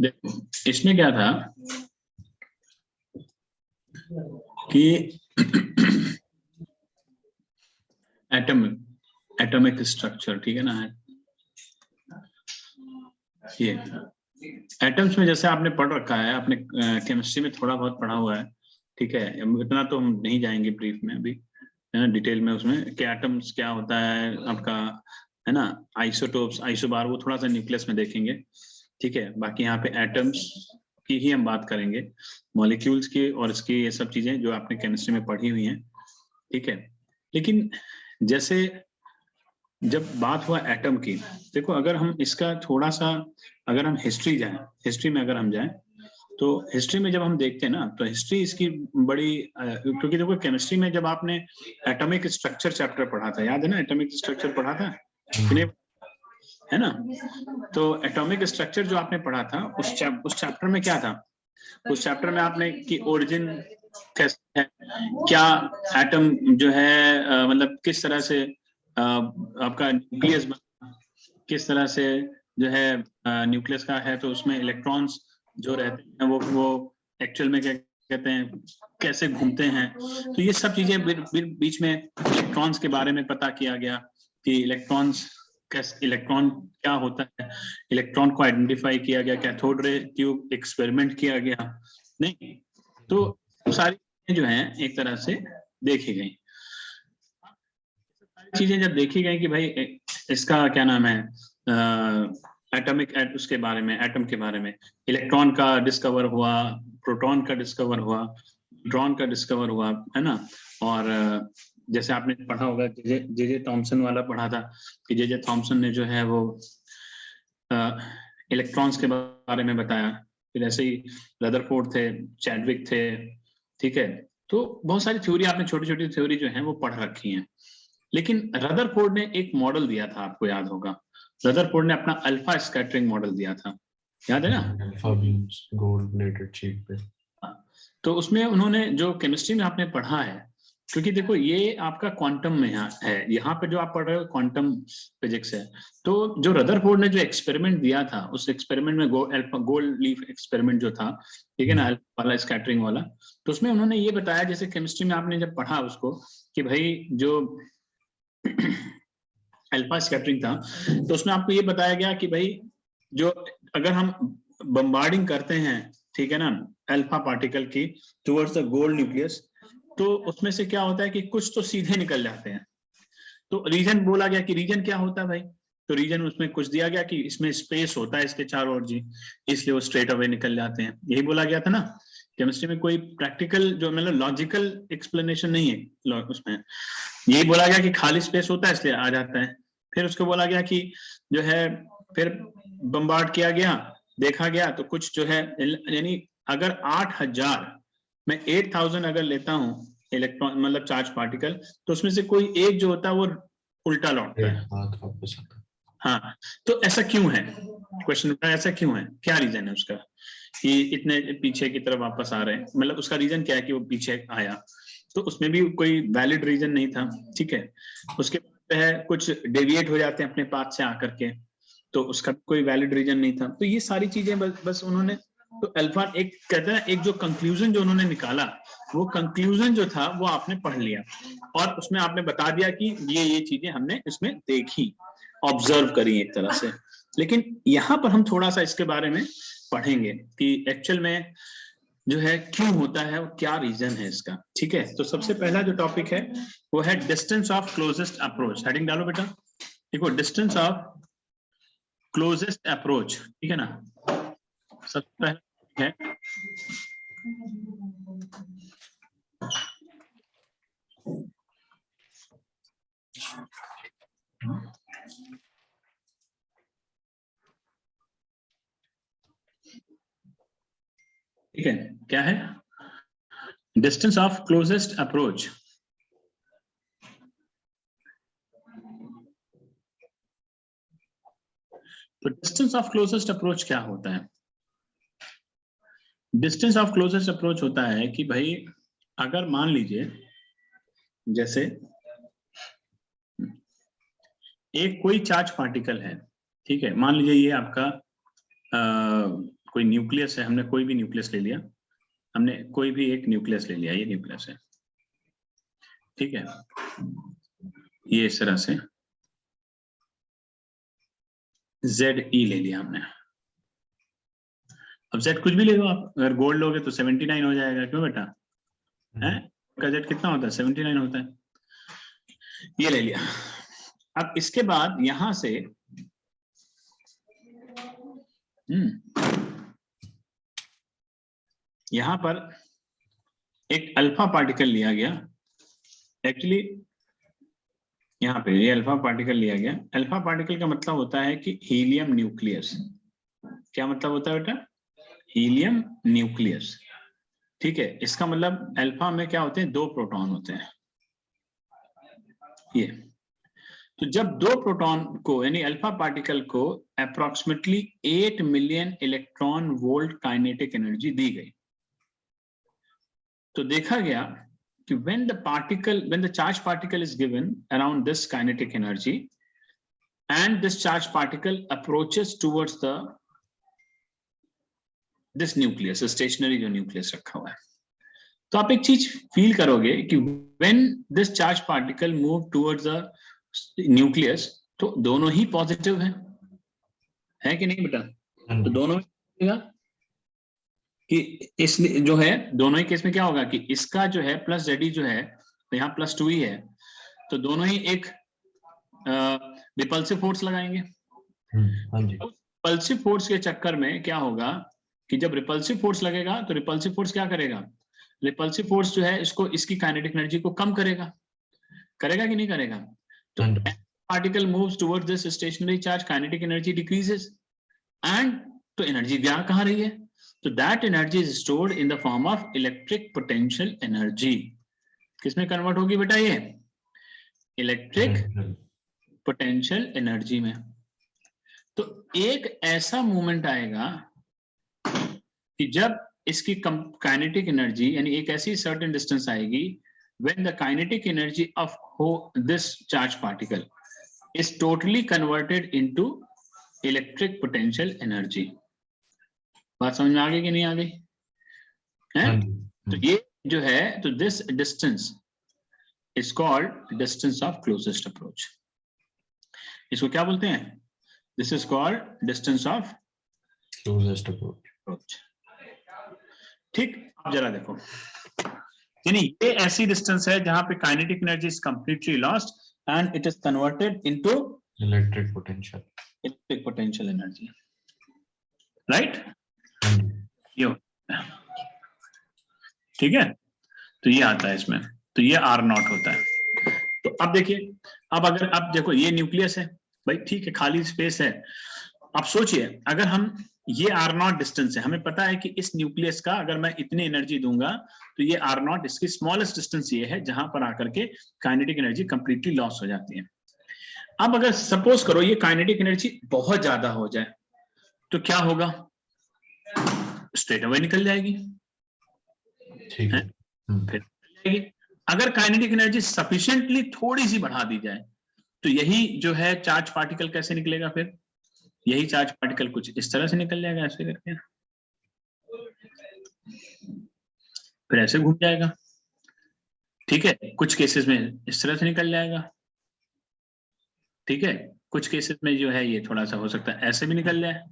देखो इसमें क्या था कि एटॉमिक स्ट्रक्चर, ठीक है ना। ये एटम्स में जैसे आपने पढ़ रखा है, आपने केमिस्ट्री में थोड़ा बहुत पढ़ा हुआ है, ठीक है। इतना तो हम नहीं जाएंगे ब्रीफ में अभी, है ना, डिटेल में उसमें कि एटम्स क्या होता है आपका, है ना। आइसोटोप्स, आइसोबार, वो थोड़ा सा न्यूक्लियस में देखेंगे, ठीक है। बाकी यहाँ पे एटम्स की ही हम बात करेंगे, मॉलिक्यूल्स की और इसकी ये सब चीजें जो आपने केमिस्ट्री में पढ़ी हुई हैं, ठीक है। लेकिन जैसे जब बात हुआ एटम की, देखो अगर हम इसका थोड़ा सा, अगर हम हिस्ट्री जाएं, हिस्ट्री में अगर हम जाएं, तो हिस्ट्री में जब हम देखते हैं ना, तो हिस्ट्री इसकी बड़ी क्योंकि देखो केमिस्ट्री में जब आपने एटॉमिक स्ट्रक्चर चैप्टर पढ़ा था, याद है ना, एटॉमिक स्ट्रक्चर पढ़ा था कि नहीं, है ना। तो एटॉमिक स्ट्रक्चर जो आपने पढ़ा था उस चैप्टर में क्या था, उस चैप्टर में आपने कि ओरिजिन कैसे है, क्या एटम जो है मतलब किस तरह से आपका न्यूक्लियस, किस तरह से जो है न्यूक्लियस का है, तो उसमें इलेक्ट्रॉन्स जो रहते हैं वो एक्चुअल में क्या कहते हैं, कैसे घूमते हैं। तो ये सब चीजें बीच में इलेक्ट्रॉन्स के बारे में पता किया गया कि इलेक्ट्रॉन्स कैसे, इलेक्ट्रॉन क्या होता है, इलेक्ट्रॉन को आइडेंटिफाई किया गया, कैथोड रे ट्यूब एक्सपेरिमेंट किया गया, नहीं। तो सारी चीजें जो हैं एक तरह से देखी गई, चीजें जब देखी गई कि भाई इसका क्या नाम है, एटॉमिक उसके बारे में, एटम के बारे में, इलेक्ट्रॉन का डिस्कवर हुआ, प्रोटॉन का डिस्कवर हुआ, न्यूट्रॉन का डिस्कवर हुआ, है ना। और जैसे आपने पढ़ा होगा, जे जे थॉमसन वाला पढ़ा था कि जे थॉमसन ने जो है वो इलेक्ट्रॉन्स के बारे में बताया। फिर ऐसे ही रदरफोर्ड थे, चैडविक थे, ठीक है। तो बहुत सारी थ्योरी, आपने छोटी छोटी थ्योरी जो है वो पढ़ रखी है। लेकिन रदरफोर्ड ने एक मॉडल दिया था, आपको याद होगा, रदरफोर्ड ने अपना अल्फा स्कैटरिंग मॉडल दिया था, याद है ना, alpha beams gold pleated sheet पे। तो उसमें उन्होंने जो केमिस्ट्री में आपने पढ़ा है, क्योंकि देखो ये आपका क्वांटम में है, यहाँ पे जो आप पढ़ रहे हो क्वांटम फिजिक्स है। तो जो रदरफोर्ड ने जो एक्सपेरिमेंट दिया था, उस एक्सपेरिमेंट में गोल्ड लीफ एक्सपेरिमेंट जो था, ठीक है ना, अल्फा वाला स्कैटरिंग वाला, तो उसमें उन्होंने ये बताया, जैसे केमिस्ट्री में आपने जब पढ़ा उसको, कि भाई जो अल्फा स्कैटरिंग था, तो उसमें आपको ये बताया गया कि भाई जो अगर हम बम्बार्डिंग करते हैं, ठीक है ना, अल्फा पार्टिकल की टुवर्ड्स द गोल्ड न्यूक्लियस, तो उसमें से क्या होता है कि कुछ तो सीधे निकल जाते हैं। तो रीजन बोला गया कि रीजन क्या होता है भाई, तो रीजन उसमें कुछ दिया गया कि इसमें स्पेस होता है इसके चारों ओर जी, इसलिए वो स्ट्रेट अवे निकल जाते हैं, यही बोला गया था ना। केमिस्ट्री में कोई प्रैक्टिकल जो मतलब लॉजिकल एक्सप्लेनेशन नहीं है उसमें, यही बोला गया कि खाली स्पेस होता है इसलिए आ जाता है। फिर उसको बोला गया कि जो है, फिर बम्बार्ड किया गया, देखा गया तो कुछ जो है, यानी अगर 8000 मैं 8000 अगर लेता हूँ इलेक्ट्रॉन मतलब चार्ज पार्टिकल, तो उसमें से कोई एक जो होता है वो उल्टा लौटता है। हाँ, तो ऐसा क्यों है, क्वेश्चन उठा, ऐसा क्यों है, क्या रीजन है उसका कि इतने पीछे की तरफ वापस आ रहे हैं, मतलब उसका रीजन क्या है कि वो पीछे आया। तो उसमें भी कोई वैलिड रीजन नहीं था, ठीक है। उसके बाद है कुछ डेविएट हो जाते हैं अपने पाथ से आकर के, तो उसका कोई वैलिड रीजन नहीं था। तो ये सारी चीजें बस उन्होंने, तो अल्फा एक कहते हैं, एक जो कंक्लूजन जो उन्होंने निकाला, वो कंक्लूजन जो था वो आपने पढ़ लिया, और उसमें आपने बता दिया कि ये चीजें हमने इसमें देखी, ऑब्जर्व करी एक तरह से। लेकिन यहाँ पर हम थोड़ा सा इसके बारे में पढ़ेंगे कि एक्चुअल में जो है क्यों होता है और क्या रीजन है इसका, ठीक है। तो सबसे पहला जो टॉपिक है वो है distance of closest approach. Heading डालो बेटा, देखो डिस्टेंस ऑफ क्लोजेस्ट अप्रोच, ठीक है ना। सबसे पहला है ठीक है, क्या है डिस्टेंस ऑफ क्लोजेस्ट अप्रोच। तो डिस्टेंस ऑफ क्लोजेस्ट अप्रोच क्या होता है, डिस्टेंस ऑफ क्लोजेस्ट अप्रोच होता है कि भाई अगर मान लीजिए जैसे एक कोई चार्ज पार्टिकल है, ठीक है, मान लीजिए ये आपका कोई न्यूक्लियस है, हमने कोई भी न्यूक्लियस ले लिया, हमने कोई भी एक न्यूक्लियस ले लिया, ये न्यूक्लियस है, ठीक है, ये इस तरह से ZE ले लिया हमने। अब Z कुछ भी ले लो आप, अगर गोल्ड लोगे तो 79 हो जाएगा, क्यों बेटा है का Z कितना होता है, 79 होता है, ये ले लिया। अब इसके बाद यहां से यहां पर एक अल्फा पार्टिकल लिया गया, एक्चुअली यहाँ पे ये अल्फा पार्टिकल लिया गया। अल्फा पार्टिकल का मतलब होता है कि हीलियम न्यूक्लियस। क्या मतलब होता है बेटा, हीलियम न्यूक्लियस, ठीक है। इसका मतलब अल्फा में क्या होते हैं, 2 प्रोटॉन होते हैं, ये। तो जब 2 प्रोटॉन को यानी अल्फा पार्टिकल को approximately 8 million electron volt kinetic energy दी गई, तो देखा गया कि when the charged particle is given around this kinetic energy and this charged particle approaches towards this nucleus, stationary जो nucleus रखा हुआ है, तो आप एक चीज फील करोगे कि when this charged particle move towards the nucleus, तो दोनों ही पॉजिटिव है कि नहीं बेटा? तो दोनों कि इस जो है दोनों ही केस में क्या होगा कि इसका जो है प्लस ZE जो है, तो यहाँ +2 ही है, तो दोनों ही एक रिपल्सिव फोर्स लगाएंगे। हाँ जी। रिपल्सिव फोर्स के चक्कर में क्या होगा कि जब रिपल्सिव फोर्स लगेगा तो रिपल्सिव फोर्स क्या करेगा, रिपल्सिव फोर्स जो है इसको इसकी काइनेटिक एनर्जी को कम करेगा कि नहीं करेगा? तो particle moves towards this stationary charge, kinetic energy decreases, and तो एनर्जी यहाँ कहाँ रही है, तो that energy is stored in the form of electric potential energy. किसमें कन्वर्ट होगी बेटा, ये इलेक्ट्रिक पोटेंशियल एनर्जी में। तो एक ऐसा मोमेंट आएगा कि जब इसकी काइनेटिक एनर्जी यानी एक ऐसी सर्टेन डिस्टेंस आएगी when the kinetic energy of this charged particle is totally converted into electric potential energy। बात समझ में आ गई कि नहीं आ गई है? तो ये जो है, तो this distance is called distance of closest approach। इसको क्या बोलते हैं? This is called distance of closest approach। ठीक, अब जरा देखो, यानी ये ऐसी डिस्टेंस है जहां पे kinetic energy is completely lost and it is converted into electric potential energy, right? ये ठीक है, तो ये आता है इसमें, तो ये R0 होता है। तो अब देखिए, अब अगर आप देखो ये न्यूक्लियस है भाई, ठीक है, खाली स्पेस है। अब सोचिए अगर हम ये R0 डिस्टेंस है, हमें पता है कि इस न्यूक्लियस का अगर मैं इतनी एनर्जी दूंगा तो ये R0 इसकी स्मॉलेस्ट डिस्टेंस ये है जहां पर आकर के काइनेटिक एनर्जी कंप्लीटली लॉस हो जाती है। अब अगर सपोज करो ये काइनेटिक एनर्जी बहुत ज्यादा हो जाए तो क्या होगा, स्ट्रेट अवे निकल जाएगी, ठीक है, फिर जाएगी। अगर काइनेटिक एनर्जी सफिशिएंटली थोड़ी सी बढ़ा दी जाए तो यही जो है चार्ज पार्टिकल कैसे निकलेगा, फिर यही चार्ज पार्टिकल कुछ इस तरह से निकल जाएगा, ऐसे करके फिर ऐसे घूम जाएगा, ठीक है, कुछ केसेस में इस तरह से निकल जाएगा, ठीक है, कुछ केसेस में जो है ये थोड़ा सा हो सकता है ऐसे भी निकल जाए,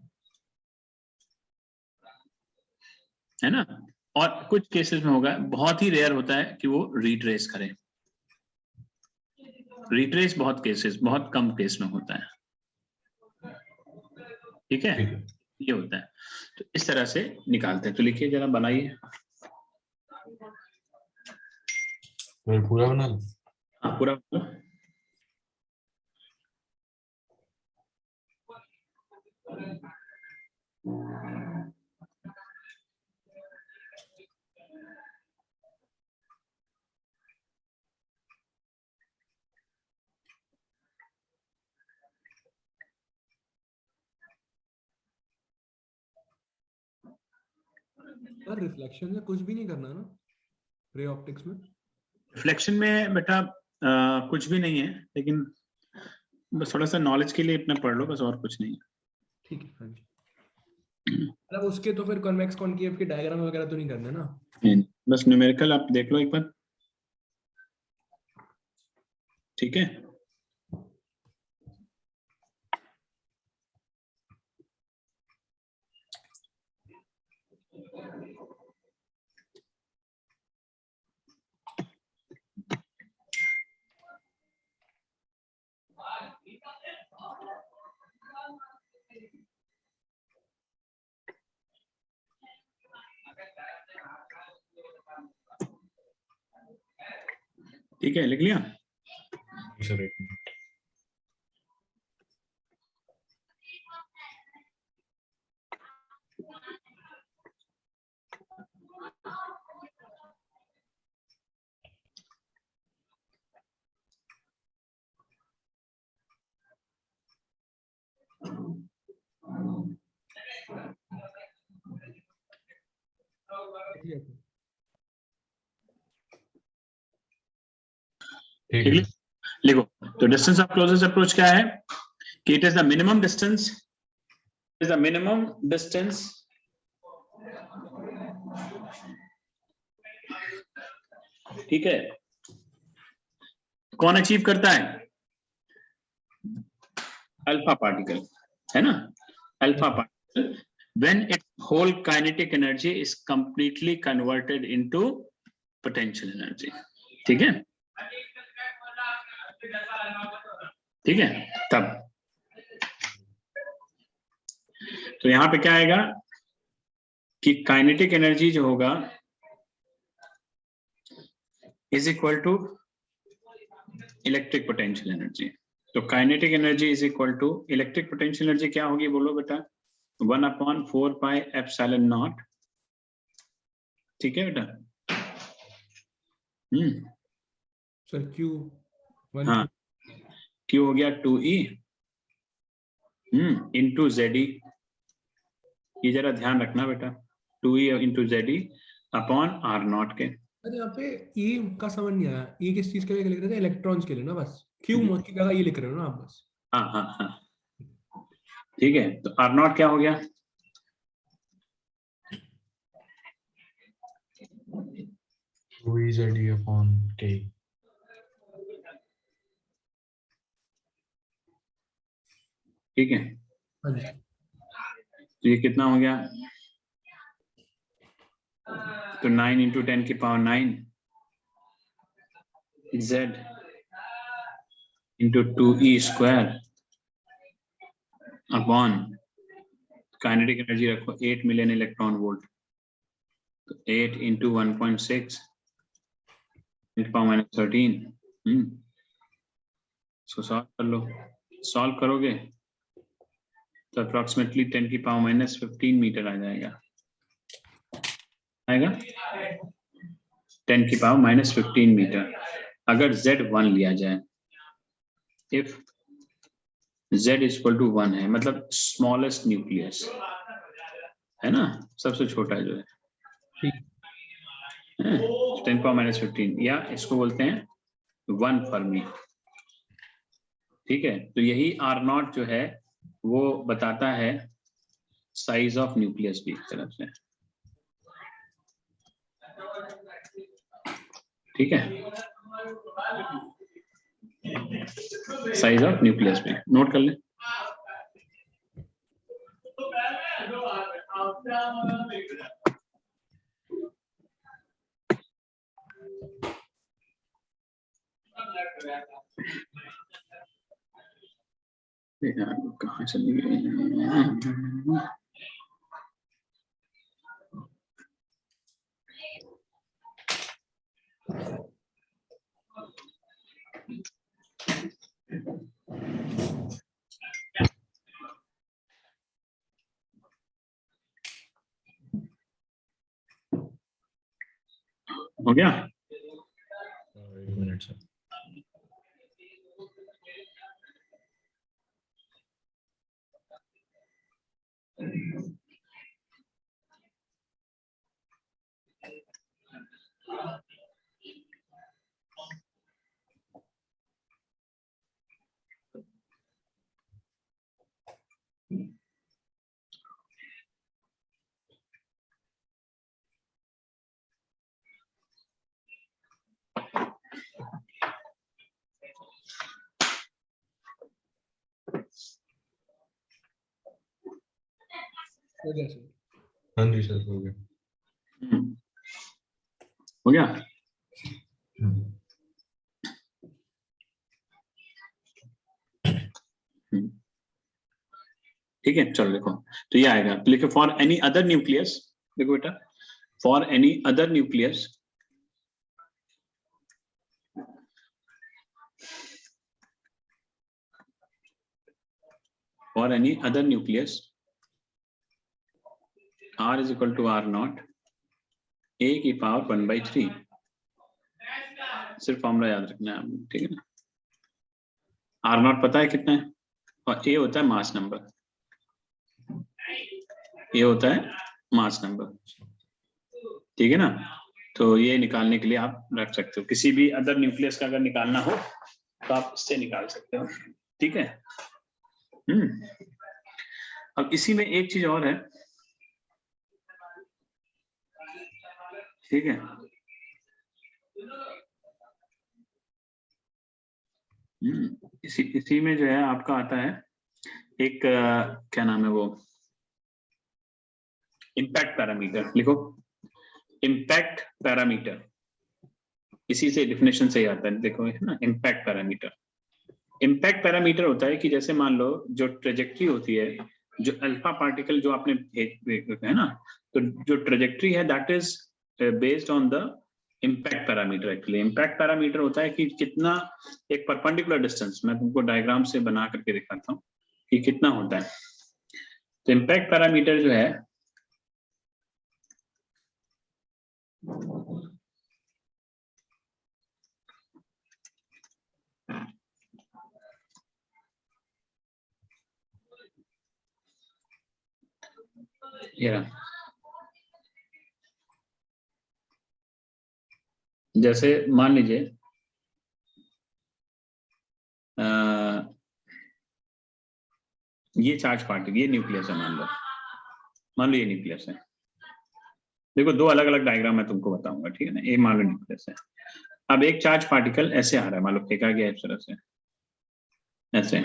है ना, और कुछ केसेस में होगा, बहुत ही रेयर होता है कि वो रिट्रेस करे, रिट्रेस बहुत कम केस में होता है, ठीक है, ये होता है। तो इस तरह से निकालते हैं, तो लिखिए जरा, बनाइए, पूरा बना लो। हाँ पूरा सर रिफ्लेक्शन में कुछ भी नहीं करना ना, रे ऑप्टिक्स में? रिफ्लेक्शन में बेटा कुछ भी नहीं है, लेकिन बस थोड़ा सा नॉलेज के लिए इतना पढ़ लो बस, और कुछ नहीं है। ठीक है, हाँ जी। मतलब उसके तो फिर कॉन्वेक्स कॉनकेव के डायग्राम वगैरह तो नहीं करना ना। नहीं, बस न्यूमेरिकल आप देख लो एक बार, ठीक है। ठीक है, लिख लिया। सर एक मिनट। ठीक ठीक है। है, लिखो। तो डिस्टेंस ऑफ क्लोजेस्ट अप्रोच क्या है कि it is the minimum distance, is the minimum distance ठीक है। कौन अचीव करता है? अल्फा पार्टिकल, है ना, alpha particle when its whole kinetic energy is completely converted into potential energy, ठीक है, ठीक है। तब तो यहां पे क्या आएगा कि काइनेटिक एनर्जी जो होगा is equal to electric potential energy. तो kinetic energy is equal to electric potential energy क्या होगी बोलो बेटा? 1/4πε0, ठीक है बेटा। सर क्यू हाँ, क्यू हो गया 2e इंटू जेड, ये जरा ध्यान रखना बेटा, 2e into Z upon R nought के। अरे यहाँ पे ई का समझ नहीं आया, ई किस चीज के लिए लिख रहे थे? इलेक्ट्रॉन्स के लिए ना बस, क्यू की जगह ये लिख रहे हो ना आप बस। हाँ हाँ हाँ, ठीक है। तो आर नॉट क्या हो गया? VZD upon K। ठीक है, हाँ जी। तो ये कितना हो गया? तो 9 into 10⁹ Z into 2e² upon kinetic energy रखो 8 मिलियन इलेक्ट्रॉन वोल्ट, तो 8 इंटू 1.6 10⁻13। इसको सॉल्व कर लो, सॉल्व करोगे तो अप्रोक्सीमेटली 10⁻15 मीटर आ जाएगा, आएगा 10⁻15 मीटर अगर Z1 लिया जाए। इफ Z इक्वल टू 1 है, मतलब स्मॉलेस्ट न्यूक्लियस है ना, सबसे छोटा जो है ठीक 10⁻15, या इसको बोलते हैं 1 फर्मी, ठीक है। तो यही आर नॉट जो है वो बताता है साइज ऑफ न्यूक्लियस भी एक तरफ से, ठीक है, साइज ऑफ न्यूक्लियस भी नोट कर ले। कहाँ चली गई? हो गया? एक मिनट सर। हो गया सर। हाँ जी सर, हो गया। हो गया। हम्म, ठीक है, चलो देखो, तो ये आएगा, तो लिखो फॉर एनी अदर न्यूक्लियस, देखो बेटा, for any other nucleus for any other nucleus r is equal to r naught a की पावर 1/3, सिर्फ फॉर्मूला याद रखना है, ठीक है ना। r naught पता है कितना है, और a होता है मास नंबर, a होता है मास नंबर, ठीक है ना। तो ये निकालने के लिए आप रख सकते हो, किसी भी अदर न्यूक्लियस का अगर निकालना हो तो आप इससे निकाल सकते हो, ठीक है। अब इसी में एक चीज और है, ठीक है, इसी में जो है आपका आता है एक क्या नाम है वो, इम्पैक्ट पैरामीटर, लिखो इम्पैक्ट पैरामीटर, इसी से डेफिनेशन से ही आता है, देखो है ना, इम्पैक्ट पैरामीटर। इम्पैक्ट पैरामीटर होता है कि जैसे मान लो जो ट्रेजेक्ट्री होती है, जो अल्फा पार्टिकल जो आपने है ना, तो जो ट्रेजेक्ट्री है that is based on the impact parameter. Actually impact parameter होता है कि कितना एक परपेंडिकुलर डिस्टेंस, मैं तुमको डायग्राम से बना करके दिखाता हूँ कि कितना होता है। तो इम्पैक्ट पैरामीटर जो है ये रहा, जैसे मान लीजिए ये चार्ज पार्टिकल, ये न्यूक्लियस है, मान लो ये न्यूक्लियस है, देखो दो अलग अलग डायग्राम मैं तुमको बताऊंगा, ठीक है ना। ये मान लो न्यूक्लियस है, अब एक चार्ज पार्टिकल ऐसे आ रहा है, मान लो फेंका गया इस तरह से, ऐसे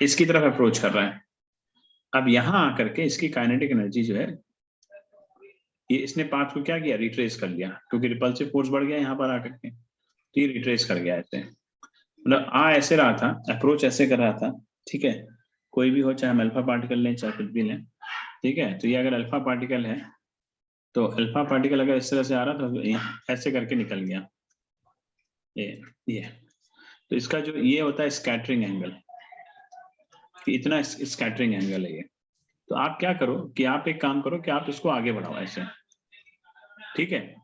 इसकी तरफ अप्रोच कर रहा है। अब यहां आकर के इसकी काइनेटिक एनर्जी जो है, ये इसने पाथ को क्या किया, रिट्रेस कर लिया, क्योंकि रिपल्सिव फोर्स बढ़ गया यहाँ पर आकर के, तो ये रिट्रेस कर गया ऐसे, मतलब आ ऐसे रहा था, अप्रोच ऐसे कर रहा था, ठीक है। कोई भी हो, चाहे हम अल्फा पार्टिकल लें चाहे कुछ भी लें, ठीक है। तो ये अगर अल्फा पार्टिकल है, तो अल्फा पार्टिकल अगर इस तरह से आ रहा था, तो ऐसे करके निकल गया, ये तो इसका जो ये होता है स्कैटरिंग एंगल, कि इतना स्कैटरिंग एंगल है ये। तो आप क्या करो कि आप एक काम करो कि आप इसको आगे बढ़ाओ ऐसे, ठीक है।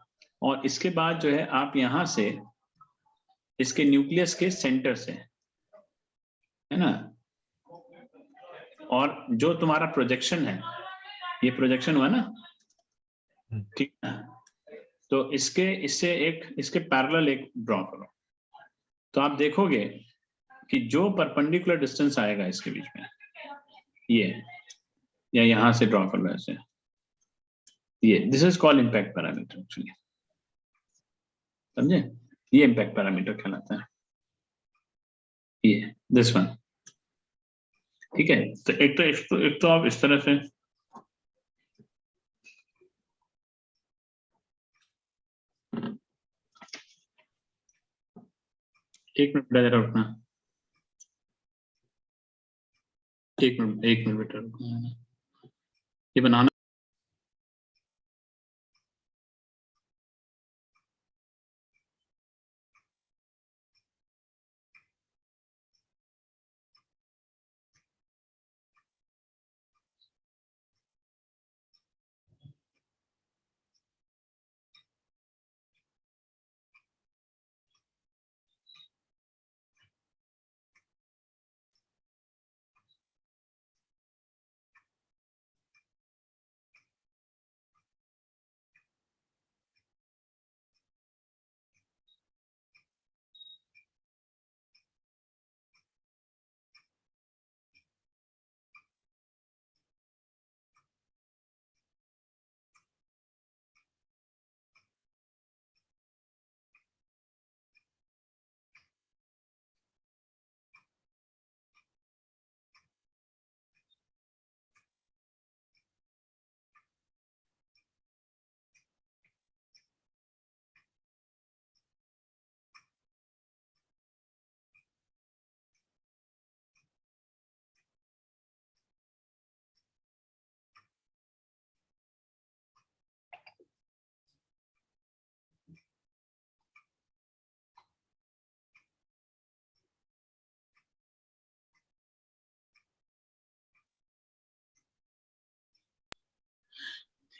और इसके बाद जो है आप यहां से इसके न्यूक्लियस के सेंटर से, है ना, और जो तुम्हारा प्रोजेक्शन है, ये प्रोजेक्शन हुआ ना, ठीक है, तो इससे एक इसके पैरेलल एक ड्रॉ करो, तो आप देखोगे कि जो परपेंडिकुलर डिस्टेंस आएगा इसके बीच में, ये या यहां से ड्रॉ कर लो ऐसे, ये this is called impact parameter actually, समझे, ये इम्पैक्ट पैरामीटर कहलाता है, ये दिस वन, ठीक है। तो एक तो आप इस तरह से, एक मिनट जरा रुकना, एक मिनट बेटा रुकना, ये बनाना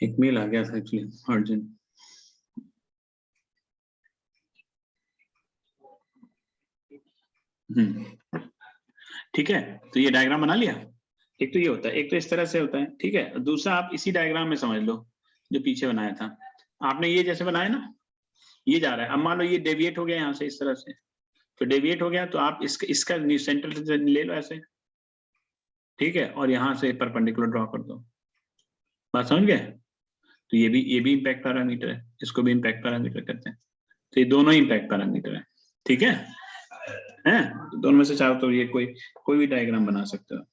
एक मेल आ गया था एक्चुअली अर्जेंट। ठीक है, तो ये डायग्राम बना लिया। एक तो ये होता है, एक तो इस तरह से होता है, ठीक है। दूसरा आप इसी डायग्राम में समझ लो जो पीछे बनाया था आपने, ये जैसे बनाया ना, ये जा रहा है। अब मान लो ये डेविएट हो गया यहाँ से इस तरह से, तो डेविएट हो गया तो आप इसका सेंटर से ले लो ऐसे, ठीक है, और यहाँ से परपेंडिकुलर ड्रॉ कर दो। बात समझ गए? तो ये भी इम्पैक्ट पैरामीटर है, इसको भी इम्पैक्ट पैरामीटर कहते हैं। तो ये दोनों इम्पैक्ट पैरामीटर है, ठीक है। तो दोनों में से चाहो तो ये कोई भी डायग्राम बना सकते हो।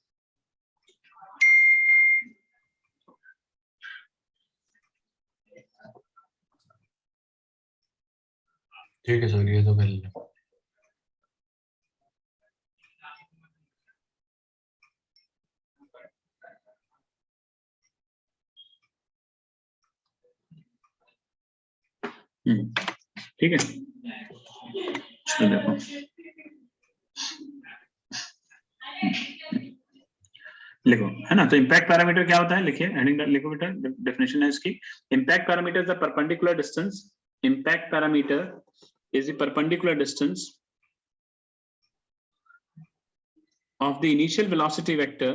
ठीक है सर, ये तो कर लिया। ठीक है, चलो देखो, लिखो, है ना। तो इम्पैक्ट पैरामीटर क्या होता है, लिखिए, हेडिंग लिखो बेटा, डेफिनेशन है इसकी। Impact parameter is the perpendicular distance, impact parameter is the perpendicular distance of the initial velocity vector.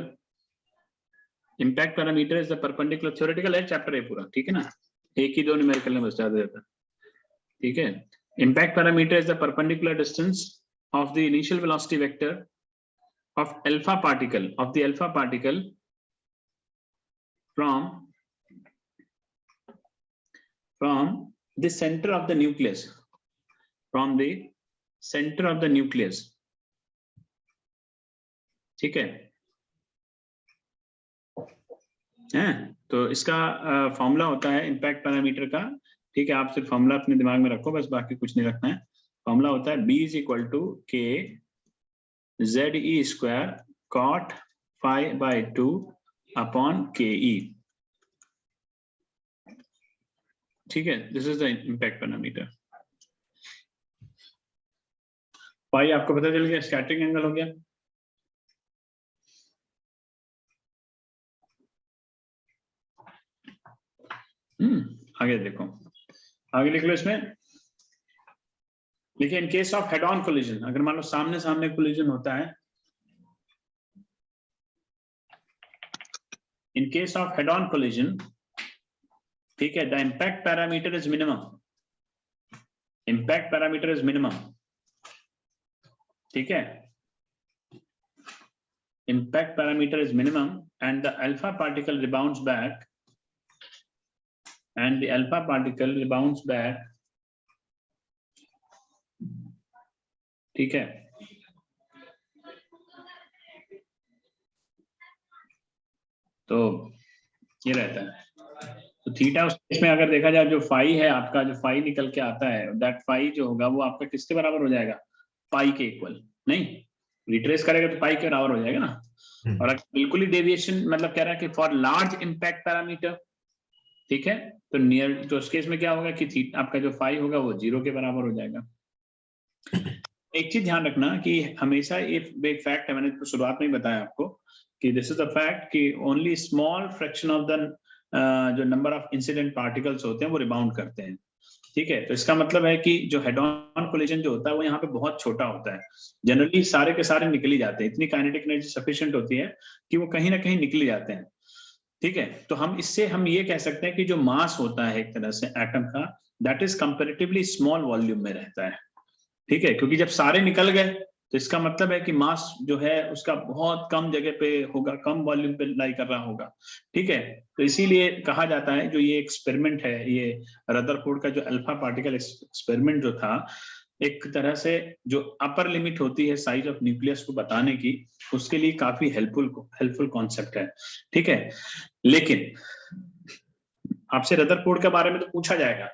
Impact parameter is the perpendicular, theoretical है चैप्टर है पूरा, ठीक है ना, एक ही दो न्यूमेरिकल में बस ज्यादा जाता है, ठीक है। Impact parameter is the perpendicular distance of the initial velocity vector of alpha particle, of the alpha particle from the center of the nucleus, from the center of the nucleus, ठीक है। तो इसका फॉर्मूला होता है impact parameter का, ठीक है। आप सिर्फ फॉर्मूला अपने दिमाग में रखो बस, बाकी कुछ नहीं रखना है। फॉर्मूला होता है B is equal to K ZE square cot phi by 2 upon KE, ठीक है। This is the impact parameter. Phi आपको पता चल गया, स्कैटरिंग एंगल हो गया। आगे देखो, आगे लिख लो इसमें, देखिए in case of head on collision, अगर मान लो सामने सामने कोलिजन होता है, in case of head on collision, ठीक है, the impact parameter is minimum, impact parameter is minimum, ठीक है। Impact parameter is minimum and the alpha particle rebounds back, and the alpha particle rebounds back, ठीक है। तो ये रहता है। तो थीटा उस केस में अगर देखा जाए, जो फाई है आपका, जो फाई निकल के आता है, दैट फाई जो होगा वो आपका किसके बराबर हो जाएगा, पाई के इक्वल, नहीं रिट्रेस करेगा तो पाई के बराबर हो जाएगा ना। और अगर बिल्कुल ही डेविएशन, मतलब कह रहा है कि फॉर लार्ज इम्पैक्ट पैरामीटर, ठीक है, तो नियर, तो उस केस में क्या होगा कि आपका जो फाई होगा वो 0 के बराबर हो जाएगा। एक चीज ध्यान रखना कि हमेशा एक फैक्ट है, मैंने तो शुरुआत में ही बताया आपको कि दिस इज द फैक्ट कि only small fraction of the जो नंबर ऑफ इंसिडेंट पार्टिकल्स होते हैं वो रिबाउंड करते हैं, ठीक है। तो इसका मतलब है कि जो हेड ऑन कोलिजन जो होता है वो यहाँ पे बहुत छोटा होता है, जनरली सारे के सारे निकल ही जाते हैं, इतनी काइनेटिक एनर्जी सफिशिएंट होती है कि वो कहीं ना कहीं निकल ही जाते हैं, ठीक है। तो हम इससे हम ये कह सकते हैं कि जो मास होता है एक तरह से एटम का, that is comparatively small volume में रहता है, ठीक है, क्योंकि जब सारे निकल गए तो इसका मतलब है कि मास जो है उसका बहुत कम जगह पे होगा, कम वॉल्यूम पे लाई कर रहा होगा, ठीक है। तो इसीलिए कहा जाता है, जो ये एक्सपेरिमेंट है, ये रदरफोर्ड का जो अल्फा पार्टिकल एक्सपेरिमेंट जो था, एक तरह से जो अपर लिमिट होती है साइज ऑफ न्यूक्लियस को बताने की, उसके लिए काफी हेल्पफुल कॉन्सेप्ट है, ठीक है। लेकिन आपसे रदरफोर्ड के बारे में तो पूछा जाएगा,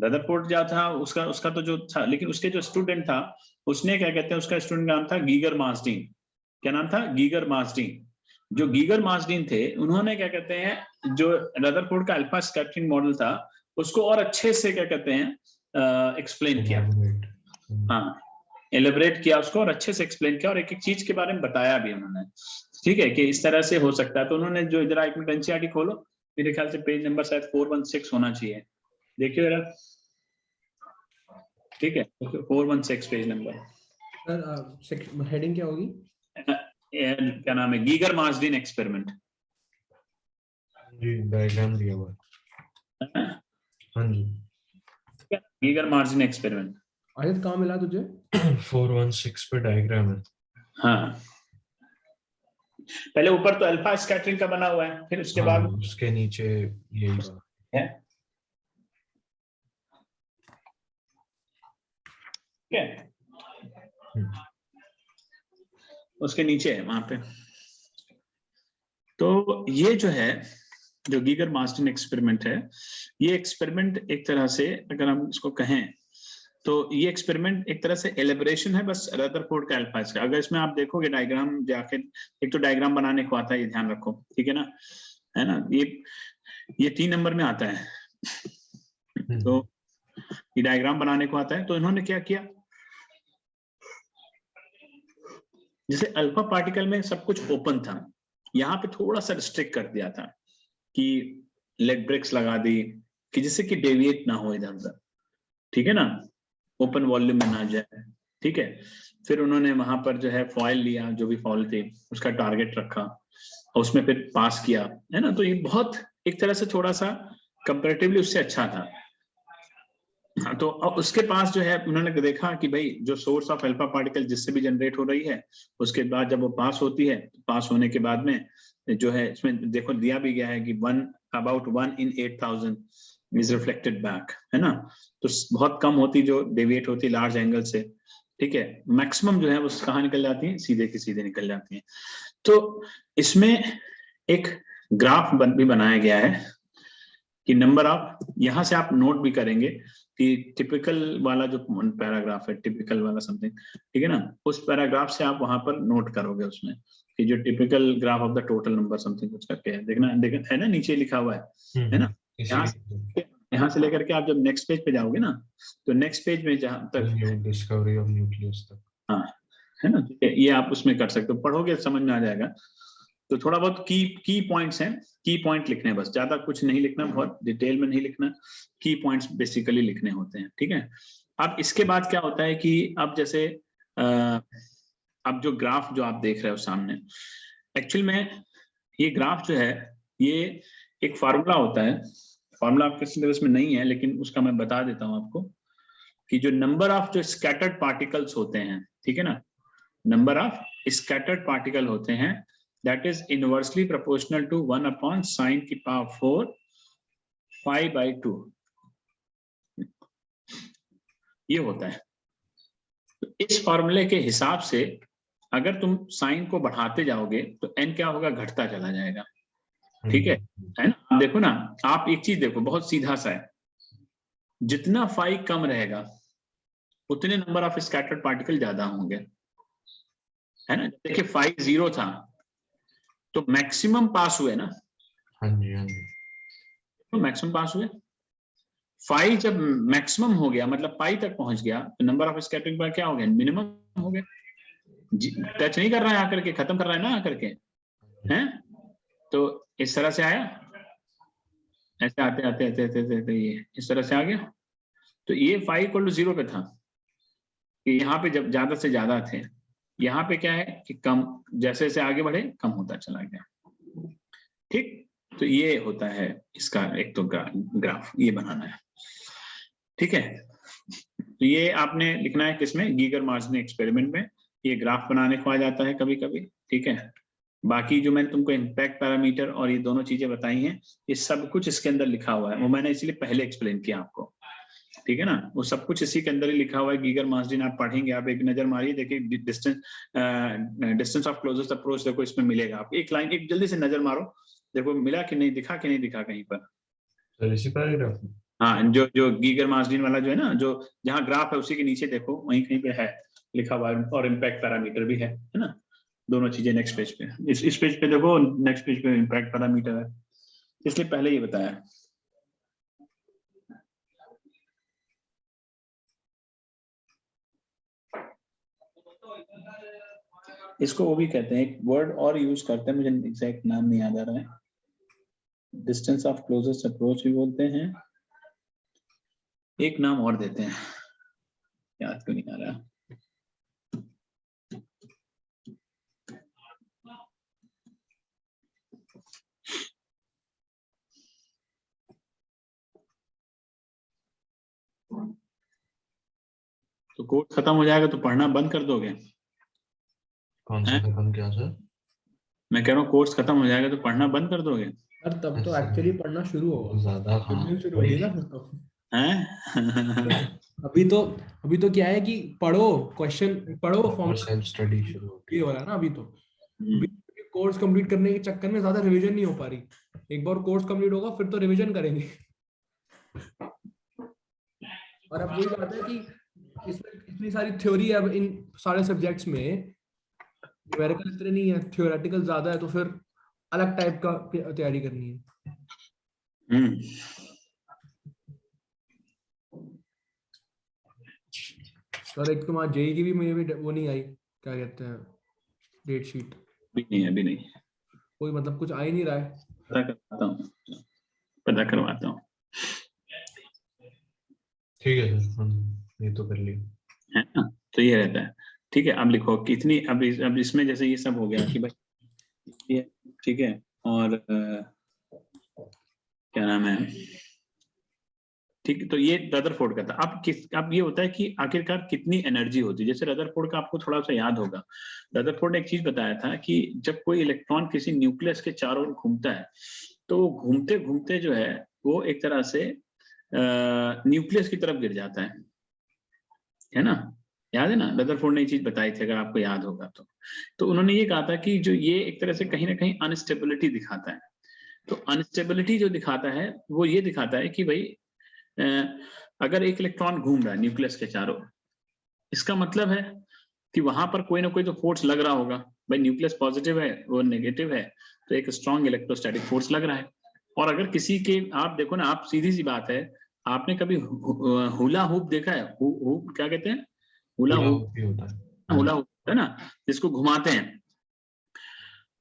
रदरफोर्ड जो था उसका तो जो था, लेकिन उसके जो स्टूडेंट था उसने क्या कहते हैं, उसका स्टूडेंट का नाम था गीगर मार्सडीन। क्या नाम था? गीगर मार्सडीन। जो गीगर मार्सडीन थे, उन्होंने क्या कहते हैं, जो रदरफोर्ड का अल्फा स्कैटरिंग मॉडल था उसको और अच्छे से क्या कहते हैं एक्सप्लेन किया, हाँ एलिब्रेट किया उसको और अच्छे से एक्सप्लेन किया और एक एक चीज के बारे में बताया भी उन्होंने, ठीक है, कि इस तरह से हो सकता है। तो उन्होंने जो, जरा एक मिनट एनसीईआरटी खोलो, मेरे ख्याल से पेज नंबर शायद 416 होना चाहिए, देखिए जरा। ठीक है, 416 पेज नंबर। सर हेडिंग क्या होगी? क्या नाम है, गीगर मार्सडिन एक्सपेरिमेंट। जी डायग्राम दिया हुआ है। हाँ जी गीगर मार्सडिन एक्सपेरिमेंट। आयत कहाँ मिला तुझे? 416 पे डायग्राम है। हाँ, पहले ऊपर तो अल्फा स्कैटरिंग का बना हुआ है, फिर उसके हाँ, बाद उसके नीचे यही बात है, ठीक है, उसके नीचे है वहां पे। तो ये जो है, जो गीगर मार्सडिन एक्सपेरिमेंट है, ये एक्सपेरिमेंट एक तरह से अगर हम इसको कहें तो ये एक्सपेरिमेंट एक तरह से एलिब्रेशन है बस रदरफोर्ड का अल्फा का। अगर इसमें आप देखोगे डायग्राम जाके, एक तो डायग्राम बनाने को आता है, ये ध्यान रखो, ठीक है ना, है ना, ये 3 नंबर में आता है। तो ये डायग्राम बनाने को आता है। तो इन्होंने क्या किया, जैसे अल्फा पार्टिकल में सब कुछ ओपन था, यहाँ पे थोड़ा सा रिस्ट्रिक्ट कर दिया था कि लेग ब्रेक्स लगा दी कि जिससे कि डेविएट ना हो इधर उधर, ठीक है ना, ओपन वॉल्यूम में ना जाए, ठीक है। फिर उन्होंने वहां पर जो है फॉइल लिया, जो भी फॉइल थी उसका टारगेट रखा और उसमें फिर पास किया, है ना। तो ये बहुत एक तरह से थोड़ा सा कंपैरेटिवली उससे अच्छा था। हाँ, तो अब उसके पास जो है उन्होंने देखा कि भाई जो सोर्स ऑफ अल्फा पार्टिकल जिससे भी जनरेट हो रही है, उसके बाद जब वो पास होती है, पास होने के बाद में जो है इसमें देखो दिया भी गया है कि about 1 in 8,000 is reflected back, है ना। तो बहुत कम होती जो डेविएट होती लार्ज एंगल से, ठीक है। मैक्सिमम जो है वो कहाँ निकल जाती है, सीधे की सीधे निकल जाती है। तो इसमें एक ग्राफ भी बनाया गया है कि नंबर ऑफ, यहां से आप नोट भी करेंगे कि टिपिकल वाला जो पैराग्राफ है, टिपिकल वाला समथिंग, ठीक है ना, उस पैराग्राफ से आप वहां पर नोट करोगे उसमें कि जो typical graph of the total number something कुछ करके है, देखना है ना, नीचे लिखा हुआ है ना। यहाँ से लेकर के आप जब नेक्स्ट पेज पे जाओगे ना, तो नेक्स्ट पेज में जहां तक डिस्कवरी ऑफ न्यूक्लियस तक, हाँ, है ना, ये आप उसमें कर सकते हो, पढ़ोगे समझ में आ जाएगा। तो थोड़ा बहुत की पॉइंट्स हैं, की पॉइंट लिखने हैं बस, ज्यादा कुछ नहीं लिखना, बहुत डिटेल में नहीं लिखना, की पॉइंट्स बेसिकली लिखने होते हैं, ठीक है। अब इसके बाद क्या होता है कि अब जैसे अब जो ग्राफ जो आप देख रहे हो सामने, एक्चुअल में ये ग्राफ जो है ये एक फार्मूला होता है, फार्मूला आपके सिलेबस में नहीं है लेकिन उसका मैं बता देता हूं आपको कि जो नंबर ऑफ जो स्कैटर्ड पार्टिकल्स होते हैं, ठीक है ना, नंबर ऑफ स्कैटर्ड पार्टिकल होते हैं, that is inversely proportional to 1 upon sin की पावर 4 π/2, ये होता है। तो इस फॉर्मूले के हिसाब से अगर तुम साइन को बढ़ाते जाओगे तो n क्या होगा, घटता चला जाएगा, ठीक है ना। देखो ना, आप एक चीज देखो, बहुत सीधा सा है, जितना फाई कम रहेगा उतने नंबर ऑफ स्कैटर्ड पार्टिकल ज्यादा होंगे, है ना। देखिए फाई 0 था तो मैक्सिमम पास हुए ना, हाँ जी हाँ जी, तो मैक्सिमम पास हुए। फाई जब मैक्सिमम हो गया मतलब पाई तक पहुंच गया तो नंबर ऑफ स्कैटरिंग पर क्या हो गया, मिनिमम हो गया। टच नहीं कर रहा है आकर के, खत्म कर रहा है ना आकर के, हैं। तो इस तरह से आया, ऐसे आते आते आते आते आते, आते ये इस तरह से आ गया। तो ये फाई इक्वल टू 0 पे था कि यहाँ पे जब ज्यादा से ज्यादा थे, यहाँ पे क्या है कि कम, जैसे जैसे आगे बढ़े कम होता चला गया, ठीक। तो ये होता है इसका एक तो ग्राफ ये बनाना है, ठीक है। तो ये आपने लिखना है किसमें, गीगर मार्सडिन एक्सपेरिमेंट में, ये ग्राफ बनाने को आ जाता है कभी कभी, ठीक है। बाकी जो मैंने तुमको इम्पैक्ट पैरामीटर और ये दोनों चीजें बताई हैं, ये सब कुछ इसके अंदर लिखा हुआ है, वो मैंने इसलिए पहले एक्सप्लेन किया आपको, ठीक है ना। वो सब कुछ इसी के अंदर ही लिखा हुआ है। गीगर मार्सडिन आप पढ़ेंगे, आप एक नजर मारिए, देखिए डिस्टेंस ऑफ क्लोजेस्ट अप्रोच देखो इसमें मिलेगा, आप एक लाइन एक जल्दी से नजर मारो, देखो मिला कि नहीं, दिखा कि नहीं दिखा कहीं पर। सर इसी पैराग्राफ में, हाँ, जो जो गीगर मार्सडिन वाला जो है ना, जो जहाँ ग्राफ है उसी के नीचे देखो, वहीं कहीं पे है लिखा हुआ है, और इम्पैक्ट पैरामीटर भी है ना, दोनों चीजें नेक्स्ट पेज पे, इस पेज पे देखो, नेक्स्ट पेज पे इम्पैक्ट पैरामीटर है, इसलिए पहले ये बताया। इसको वो भी कहते हैं, एक वर्ड और यूज करते हैं, मुझे एग्जैक्ट नाम नहीं याद आ रहा है, डिस्टेंस ऑफ क्लोजेस्ट अप्रोच भी बोलते हैं, एक नाम और देते हैं, याद क्यों नहीं आ रहा। तो कोर्स खत्म हो जाएगा तो पढ़ना बंद कर दोगे? कौन सा खत्म किया सर? मैं कह रहा हूँ कोर्स खत्म हो जाएगा तो पढ़ना बंद कर दोगे? और तब तो एक्चुअली पढ़ना शुरू होगा, ज्यादा हाँ शुरू होगी ना फिर तो। हैं? अभी तो क्या है कि पढ़ो, क्वेश्चन पढ़ो, और फॉर्मूला सेल्फ स्टडी शुरू होती ये है। हो रहा है ना अभी तो। अभी कोर्स कंप्लीट करने के चक्कर में ज्यादा रिवीजन नहीं हो पा रही। एक बार कोर्स कंप्लीट होगा फिर तो रिवीजन करेंगे। और अब वही बात है कि इसमें इतनी सारी थ्योरी है अब इन सारे सब्जेक्ट्स में, न्यूमेरिकल इतने नहीं है, थ्योरेटिकल ज्यादा है, तो फिर अलग टाइप का तैयारी करनी है। सर एक तो वहाँ जेई की भी मुझे भी वो नहीं आई, क्या कहते हैं, डेट शीट अभी नहीं कोई, मतलब कुछ आ ही नहीं रहा है। पता करवाता हूँ। ठीक है सर, ये तो कर लिया है ना, तो ये रहता है। ठीक है, अब लिखो कितनी, अब इसमें जैसे ये सब हो गया कि भाई ये ठीक है, और क्या नाम है, ठीक है, तो ये रदरफोर्ड का था। अब ये होता है कि आखिरकार कितनी एनर्जी होती है। जैसे रदरफोर्ड का आपको थोड़ा सा याद होगा, रदरफोर्ड ने एक चीज बताया था कि जब कोई इलेक्ट्रॉन किसी न्यूक्लियस के चारों ओर घूमता है तो घूमते घूमते जो है वो एक तरह से न्यूक्लियस की तरफ गिर जाता है ना, याद है ना, रदरफोर्ड ने ये चीज बताई थी, अगर आपको याद होगा तो उन्होंने ये कहा था कि जो ये एक तरह से कहीं ना कहीं अनस्टेबिलिटी दिखाता है। तो अनस्टेबिलिटी जो दिखाता है वो ये दिखाता है कि भाई अगर एक इलेक्ट्रॉन घूम रहा है न्यूक्लियस के चारों, इसका मतलब है कि वहां पर कोई ना कोई तो फोर्स लग रहा होगा। भाई न्यूक्लियस पॉजिटिव है और नेगेटिव है तो एक स्ट्रॉन्ग इलेक्ट्रोस्टैटिक फोर्स लग रहा है। और अगर किसी के, आप देखो ना, आप सीधी सी बात है, आपने कभी हुला हुप देखा है? हुप क्या कहते हैं? हुला हुप भी होता है। हुला हुप है ना, जिसको घुमाते हैं।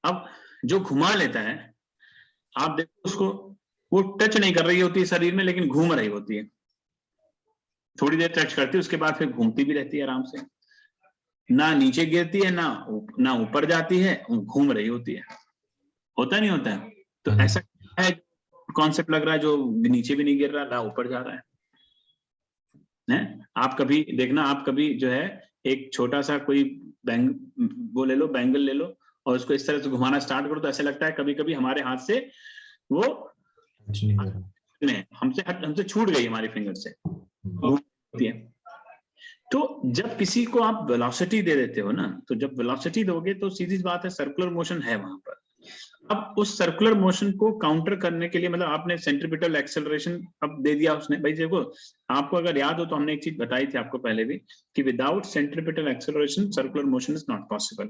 अब जो घुमा लेता है, आप देखो उसको, वो टच नहीं कर रही होती है शरीर में लेकिन घूम रही होती है, थोड़ी देर टच करती है उसके बाद फिर घूमती भी रहती है आराम से, ना नीचे गिरती है ना ऊपर जाती है, घूम रही होती है। होता नहीं होता है? तो ऐसा है कॉन्सेप्ट लग रहा है जो नीचे भी नहीं गिर रहा ना ऊपर जा रहा है। आप कभी देखना, आप कभी जो है एक छोटा सा कोई वो ले लो, बैंगल ले लो और उसको इस तरह से घुमाना स्टार्ट करो तो ऐसा लगता है कभी कभी हमारे हाथ से वो हमसे छूट गई, हमारी फिंगर से होती है। तो जब किसी को आप वेलोसिटी दे देते हो ना, तो जब वेलोसिटी दोगे तो सीधी बात है सर्कुलर मोशन है वहां पर। अब उस सर्कुलर मोशन को काउंटर करने के लिए, मतलब आपने सेंट्रीपिटल एक्सेलरेशन अब दे दिया उसने। भाई देखो, आपको अगर याद हो तो हमने एक चीज बताई थी आपको पहले भी कि without centripetal acceleration circular motion is not possible.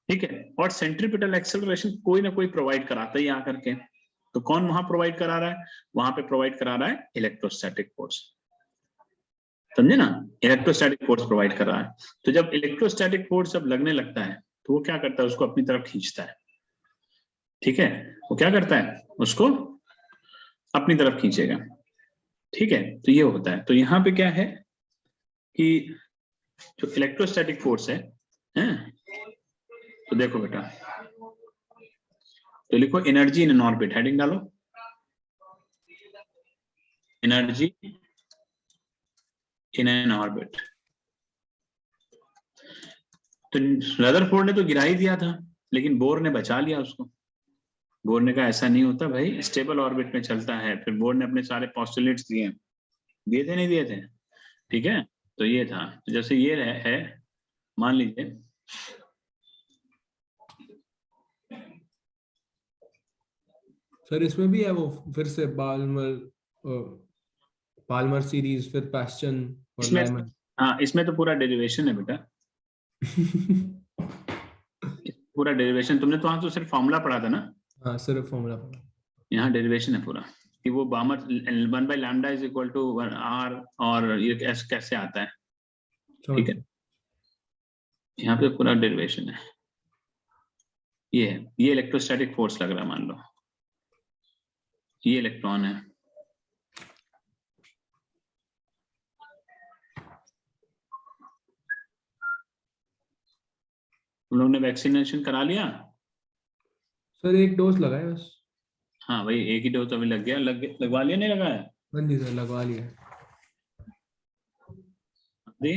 ठीक है, और सेंट्रीपिटल एक्सेलरेशन कोई ना कोई प्रोवाइड कराता ही आकर के। तो कौन वहां प्रोवाइड करा रहा है? वहां पे प्रोवाइड करा रहा है इलेक्ट्रोस्टैटिक फोर्स, समझे ना, इलेक्ट्रोस्टैटिक फोर्स प्रोवाइड कर रहा है। तो जब इलेक्ट्रोस्टैटिक फोर्स जब लगने लगता है तो वो क्या करता है, उसको अपनी तरफ खींचता है। ठीक है, वो क्या करता है, उसको अपनी तरफ खींचेगा। ठीक है, तो ये होता है। तो यहाँ पे क्या है कि जो इलेक्ट्रोस्टैटिक फोर्स है, तो देखो बेटा, तो लिखो energy in an orbit, heading डालो एनर्जी इन एन ऑर्बिट। तो रदरफोर्ड ने तो गिरा ही दिया था लेकिन बोर ने बचा लिया उसको। बोर ने कहा ऐसा नहीं होता भाई, स्टेबल ऑर्बिट में चलता है। फिर बोर ने अपने सारे पोस्टुलेट्स दिए थे नहीं दिए थे? ठीक है, तो ये था। तो जैसे ये है मान लीजिए सर इसमें भी है वो फिर से पाल्मर सीरीज, फिर पैस्चन और इसमें, लाइमन। हाँ इसमें तो पूरा डेरिवेशन है बेटा, पूरा डेरिवेशन। तुमने तो वहां तो सिर्फ फॉर्मूला पढ़ा था ना, हाँ सिर्फ फॉर्मूला पढ़ा। यहाँ डेरिवेशन है पूरा कि वो बामर 1/λ इज इक्वल टू r, और ये कैसे आता है। ठीक है, यहाँ पे पूरा डेरिवेशन है। ये इलेक्ट्रोस्टैटिक फोर्स लग रहा है मान लो, ये इलेक्ट्रॉन है, तुम लोग ने वैक्सीनेशन करा लिया? सर एक डोज लगाए बस। हाँ भाई, एक ही डोज अभी लग गया, लगवा लिया नहीं लगाया? हाँ जी सर, लगवा लिया। अभी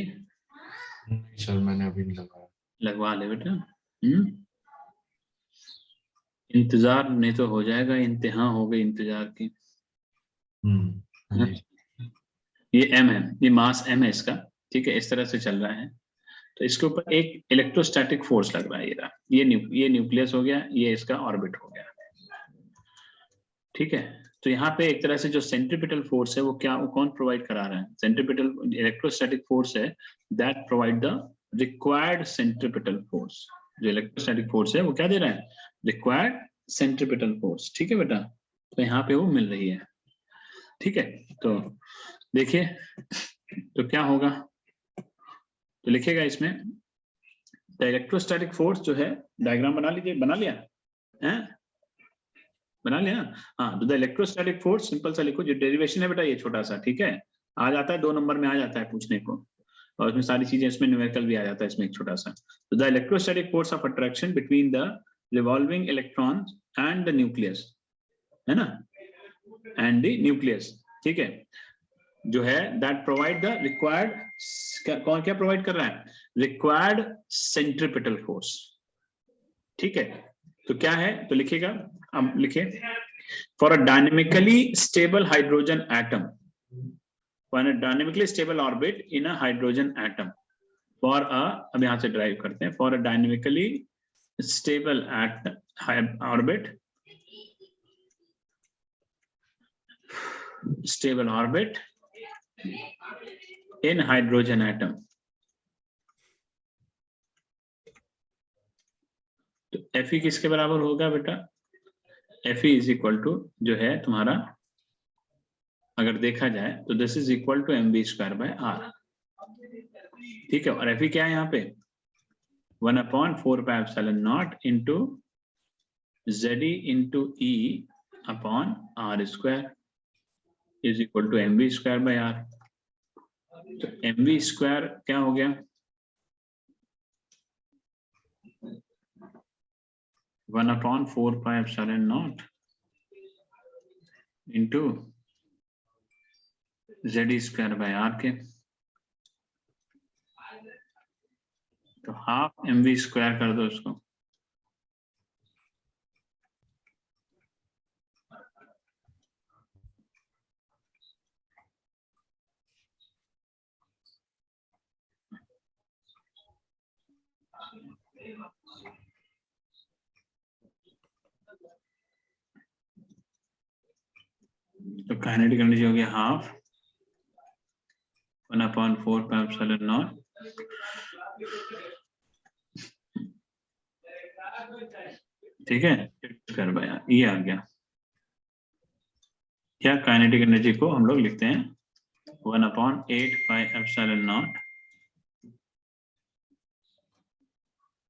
नहीं सर, मैंने अभी नहीं लगाया। लगवा ले बेटा। इंतजार नहीं तो हो जाएगा, इंतहा हो गई इंतजार की। हाँ जी। ये एम है, ये मास एम है इसका, ठीक है, इस तरह से चल रहा है। तो इसके ऊपर एक इलेक्ट्रोस्टैटिक फोर्स लग रहा है, ये न्यूक्लियस हो गया, ये इसका ऑर्बिट हो गया, ठीक है। तो यहाँ पे एक तरह से जो सेंट्रीपिटल फोर्स है वो कौन प्रोवाइड करा रहा है? सेंट्रीपिटल इलेक्ट्रोस्टैटिक फोर्स है that provide the required centripetal force. जो इलेक्ट्रोस्टैटिक फोर्स है वो क्या दे रहा है? रिक्वायर्ड सेंट्रीपिटल फोर्स, ठीक है बेटा। तो यहाँ पे वो मिल रही है, ठीक है। तो देखिए तो क्या होगा, तो लिखेगा इसमें द इलेक्ट्रोस्टैटिक फोर्स जो है, डायग्राम बना लीजिए, बना लिया है, बना लिया। हाँ, तो द इलेक्ट्रोस्टैटिक फोर्स सिंपल सा लिखो, जो डेरिवेशन है बेटा ये छोटा सा, ठीक है, आ जाता है 2 नंबर में आ जाता है पूछने को, और इसमें सारी चीजें, इसमें न्यूमेरिकल भी आ जाता है इसमें एक छोटा सा। तो the electrostatic force of attraction between the revolving electrons and the nucleus, है ना, एंड द न्यूक्लियस, ठीक है, जो है दैट प्रोवाइड द रिक्वायर्ड, कौन क्या प्रोवाइड कर रहा है? रिक्वायर्ड सेंट्रीपिटल फोर्स, ठीक है। तो क्या है, तो लिखेगा, अब लिखे, for a dynamically stable hydrogen atom, for a dynamically stable orbit in a hydrogen atom, for a, अब यहां से ड्राइव करते हैं, for a dynamically stable orbit, stable orbit in hydrogen atom। तो Fe किसके बराबर होगा बेटा? Fe इज इक्वल टू जो है तुम्हारा, अगर देखा जाए तो this is equal to mv²/r, ठीक है। और Fe क्या है यहाँ पे? 1/4πε0 into Ze into E upon r² is equal to mv²/r। तो mv² क्या हो गया? 1/4πε0 इंटू Ze²/r के, तो हाफ mv² कर दो इसको, तो काइनेटिक एनर्जी हो गया हाफ 1/4πε0, ठीक है, ये आ गया। क्या काइनेटिक एनर्जी को हम लोग लिखते हैं 1/8πε0,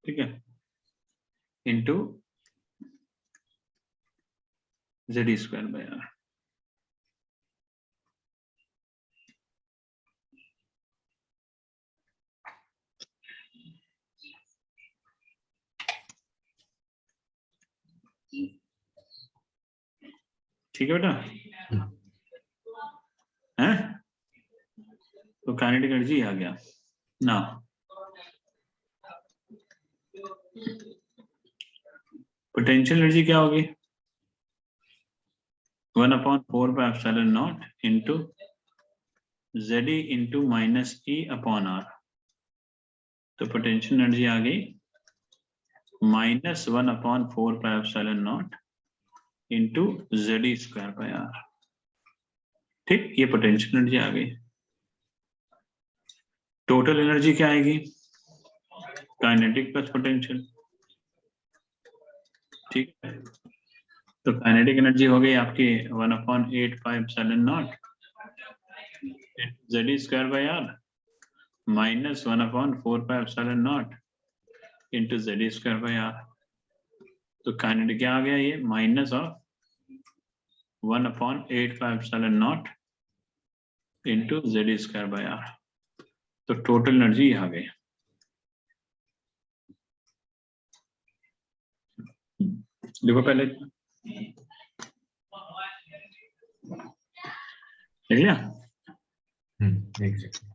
ठीक है, इंटू Ze²/r। ठीक है बेटा, है, तो काइनेटिक एनर्जी आ गया ना। पोटेंशियल एनर्जी क्या होगी? 1/4πε0 into Ze into -E upon r। तो पोटेंशियल एनर्जी आ गई -1/4πε0 इंटू Ze²/r, ठीक, ये पोटेंशियल एनर्जी आ गई। टोटल एनर्जी क्या आएगी? काइनेटिक प्लस पोटेंशियल, ठीक है। तो काइनेटिक एनर्जी हो गई आपकी 1/8πε0 Ze²/r माइनस 1/4πε0 इंटू Ze²/r। तो काइनेटिक क्या आ गया? ये माइनस ऑफ 1/8πε0 इंटू Z²/R। तो टोटल एनर्जी आ गई। देखो पहले देख लिया। एग्जैक्टली।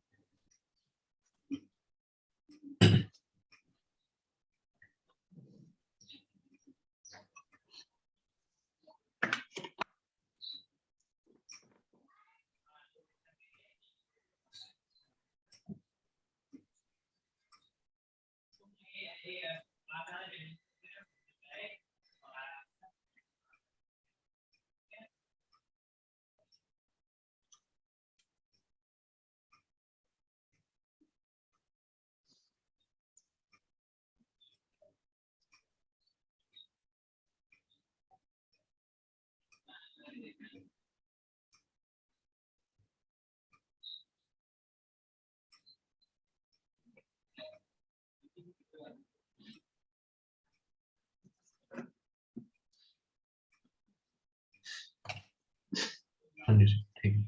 हाँ जी सर, ठीक है।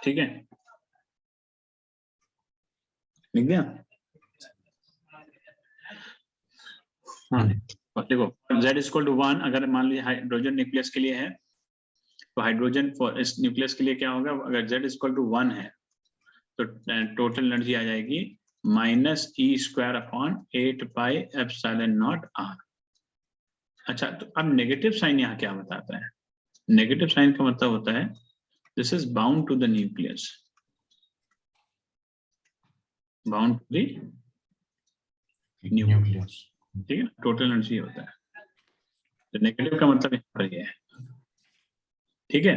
ठीक है, लिख दिया। हाँ देखो Z=1 अगर मान लीजिए हाइड्रोजन न्यूक्लियस के लिए है, तो हाइड्रोजन फॉर इस न्यूक्लियस के लिए क्या होगा, अगर Z=1 है तो टोटल एनर्जी आ जाएगी -E²/8πε0R। अच्छा, तो अब नेगेटिव साइन यहाँ क्या बताता है? नेगेटिव साइन का मतलब होता है this is bound to the nucleus, bound to the nucleus. ठीक है, टोटल एनर्जी होता है। तो नेगेटिव का मतलब यहाँ पर ये है। ठीक है,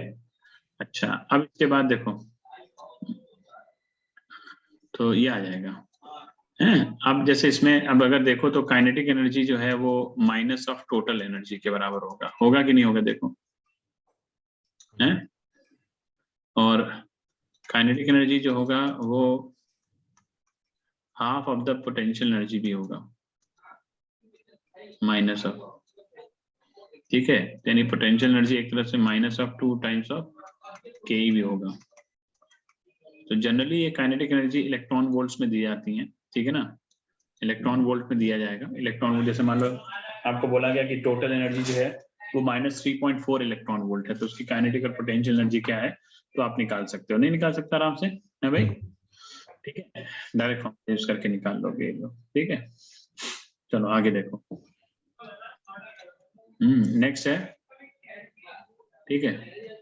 अच्छा अब इसके बाद देखो तो ये आ जाएगा है। अब जैसे इसमें अब अगर देखो तो काइनेटिक एनर्जी जो है वो माइनस ऑफ टोटल एनर्जी के बराबर होगा, होगा कि नहीं होगा देखो है। और काइनेटिक एनर्जी जो होगा वो half of the potential energy भी होगा, माइनस ऑफ। ठीक है, यानी पोटेंशियल एनर्जी एक तरफ से -2 टाइम्स ऑफ के भी होगा। तो जनरली ये काइनेटिक एनर्जी इलेक्ट्रॉन वोल्ट्स में दी जाती है। ठीक है ना, इलेक्ट्रॉन वोल्ट में दिया जाएगा। इलेक्ट्रॉन वोल्ट जैसे मान लो आपको बोला गया कि टोटल एनर्जी जो है वो -3.4 इलेक्ट्रॉन वोल्ट है, तो उसकी काइनेटिक और पोटेंशियल एनर्जी क्या है तो आप निकाल सकते हो। नहीं निकाल सकते आराम से है भाई? ठीक है, डायरेक्ट फॉर्मूला यूज करके निकाल लोगे ये लोग। ठीक है, चलो आगे देखो। नेक्स्ट है। ठीक है,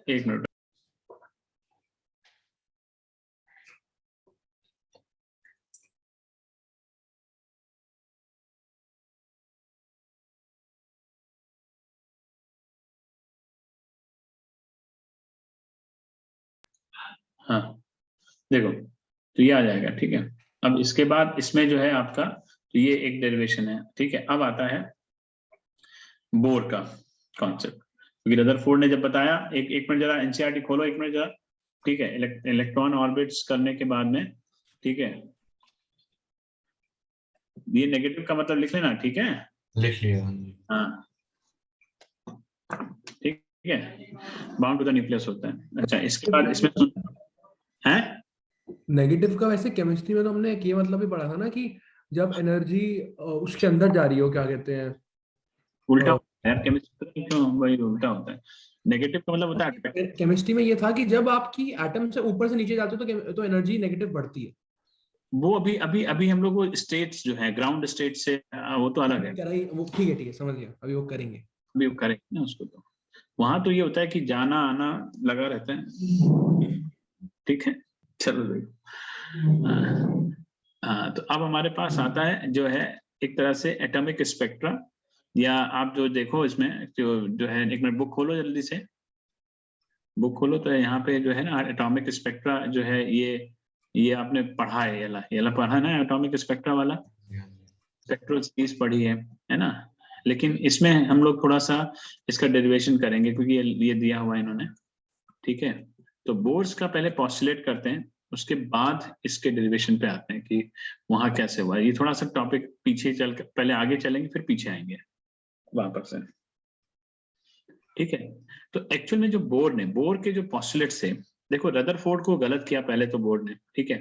एक मिनट। हाँ देखो, तो ये आ जाएगा। ठीक है, अब इसके बाद इसमें जो है आपका, तो ये एक डेरिवेशन है। ठीक है, अब आता है बोर का कॉन्सेप्ट, क्योंकि रदरफोर्ड ने जब बताया, एक मिनट जरा एनसीईआरटी खोलो एक मिनट जरा। ठीक है, इलेक्ट्रॉन ऑर्बिट्स करने के बाद में, ठीक है, ये नेगेटिव का मतलब लिख लेना। ठीक है, लिख लिया। हाँ ठीक है, बाउंड टू द न्यूक्लियस होता है। अच्छा, इसके बाद इसमें है नेगेटिव का वैसे केमिस्ट्री में तो हमने ये मतलब भी पढ़ा था ना कि जब एनर्जी उसके अंदर जा रही हो, क्या कहते हैं, उल्टा है केमिस्ट्री, क्यों वही उल्टा होता है। नेगेटिव का मतलब होता है, केमिस्ट्री में ये था कि जब आपकी एटम से ऊपर से नीचे जाते हो तो एनर्जी नेगेटिव बढ़ती है। वो अभी अभी अभी हम लोग वो स्टेट्स जो है ग्राउंड स्टेट से वो तो अलग है। वो ठीक है समझ गया, अभी वो करेंगे, अभी वो करेंगे ना उसको। तो वहां तो ये होता है कि जाना आना लगा रहता है। ठीक है, चलो देखो। तो अब हमारे पास आता है जो है एक तरह से एटॉमिक स्पेक्ट्रा, या आप जो देखो इसमें जो है, एक मिनट बुक खोलो जल्दी से, बुक खोलो। तो यहाँ पे जो है ना एटॉमिक स्पेक्ट्रा जो है ये आपने पढ़ा है, ये पढ़ा ना एटॉमिक स्पेक्ट्रा वाला, स्पेक्ट्रल सीरीज पढ़ी है ना। लेकिन इसमें हम लोग थोड़ा सा इसका डेरिवेशन करेंगे क्योंकि ये दिया हुआ है इन्होंने। ठीक है, तो बोर्स का पहले पॉस्टुलेट करते हैं। उसके बाद इसके डेरिवेशन पे आते हैं कि वहां कैसे हुआ। ये थोड़ा सा टॉपिक पीछे चल कर, पहले आगे चलेंगे फिर पीछे आएंगे वापस से, ठीक है। तो एक्चुअल में जो बोर के जो पॉस्टुलेट्स थे, देखो रदरफोर्ड को गलत किया पहले तो बोर्ड ने, ठीक है,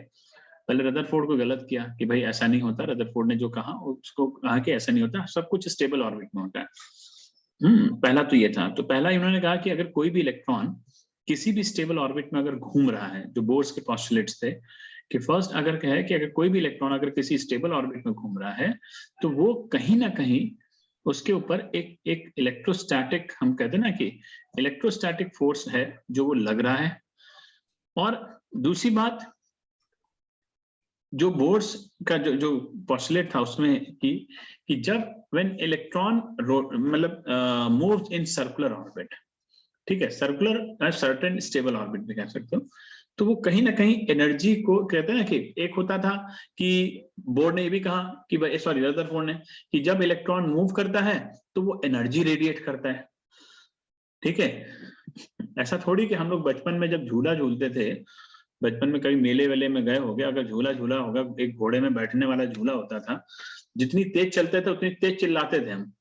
पहले रदरफोर्ड को गलत किया कि भाई ऐसा नहीं होता। रदरफोर्ड ने जो कहा उसको कहा कि ऐसा नहीं होता, सब कुछ स्टेबल ऑर्बिट में होता है। पहला तो ये था। तो पहला इन्होंने कहा कि अगर कोई भी इलेक्ट्रॉन किसी भी स्टेबल ऑर्बिट में अगर घूम रहा है, जो बोर्स के पॉस्टुलेट्स थे कि फर्स्ट अगर कहे कि अगर कोई भी इलेक्ट्रॉन अगर किसी स्टेबल ऑर्बिट में घूम रहा है तो वो कहीं ना कहीं उसके ऊपर एक इलेक्ट्रोस्टैटिक, हम कहते हैं ना कि इलेक्ट्रोस्टैटिक फोर्स है जो वो लग रहा है। और दूसरी बात, जो बोर्स का जो पॉस्टुलेट था उसमें कि जब व्हेन इलेक्ट्रॉन मतलब मूव्स इन सर्कुलर ऑर्बिट, ठीक है, सर्कुलर सर्टेन स्टेबल ऑर्बिट भी कह सकते हो, तो वो कहीं ना कहीं एनर्जी को कहते हैं ना कि एक होता था कि बोर्ड ने ये भी कहा कि भाई, सॉरी रदरफोर्ड ने, कि जब इलेक्ट्रॉन मूव करता है तो वो एनर्जी रेडिएट करता है, ठीक है। ऐसा थोड़ी कि हम लोग बचपन में जब झूला झूलते थे, बचपन में कभी मेले वेले में गए होगे, अगर झूला झूला होगा, एक घोड़े में बैठने वाला झूला होता था, जितनी तेज चलते थे उतनी तेज चिल्लाते थे हम।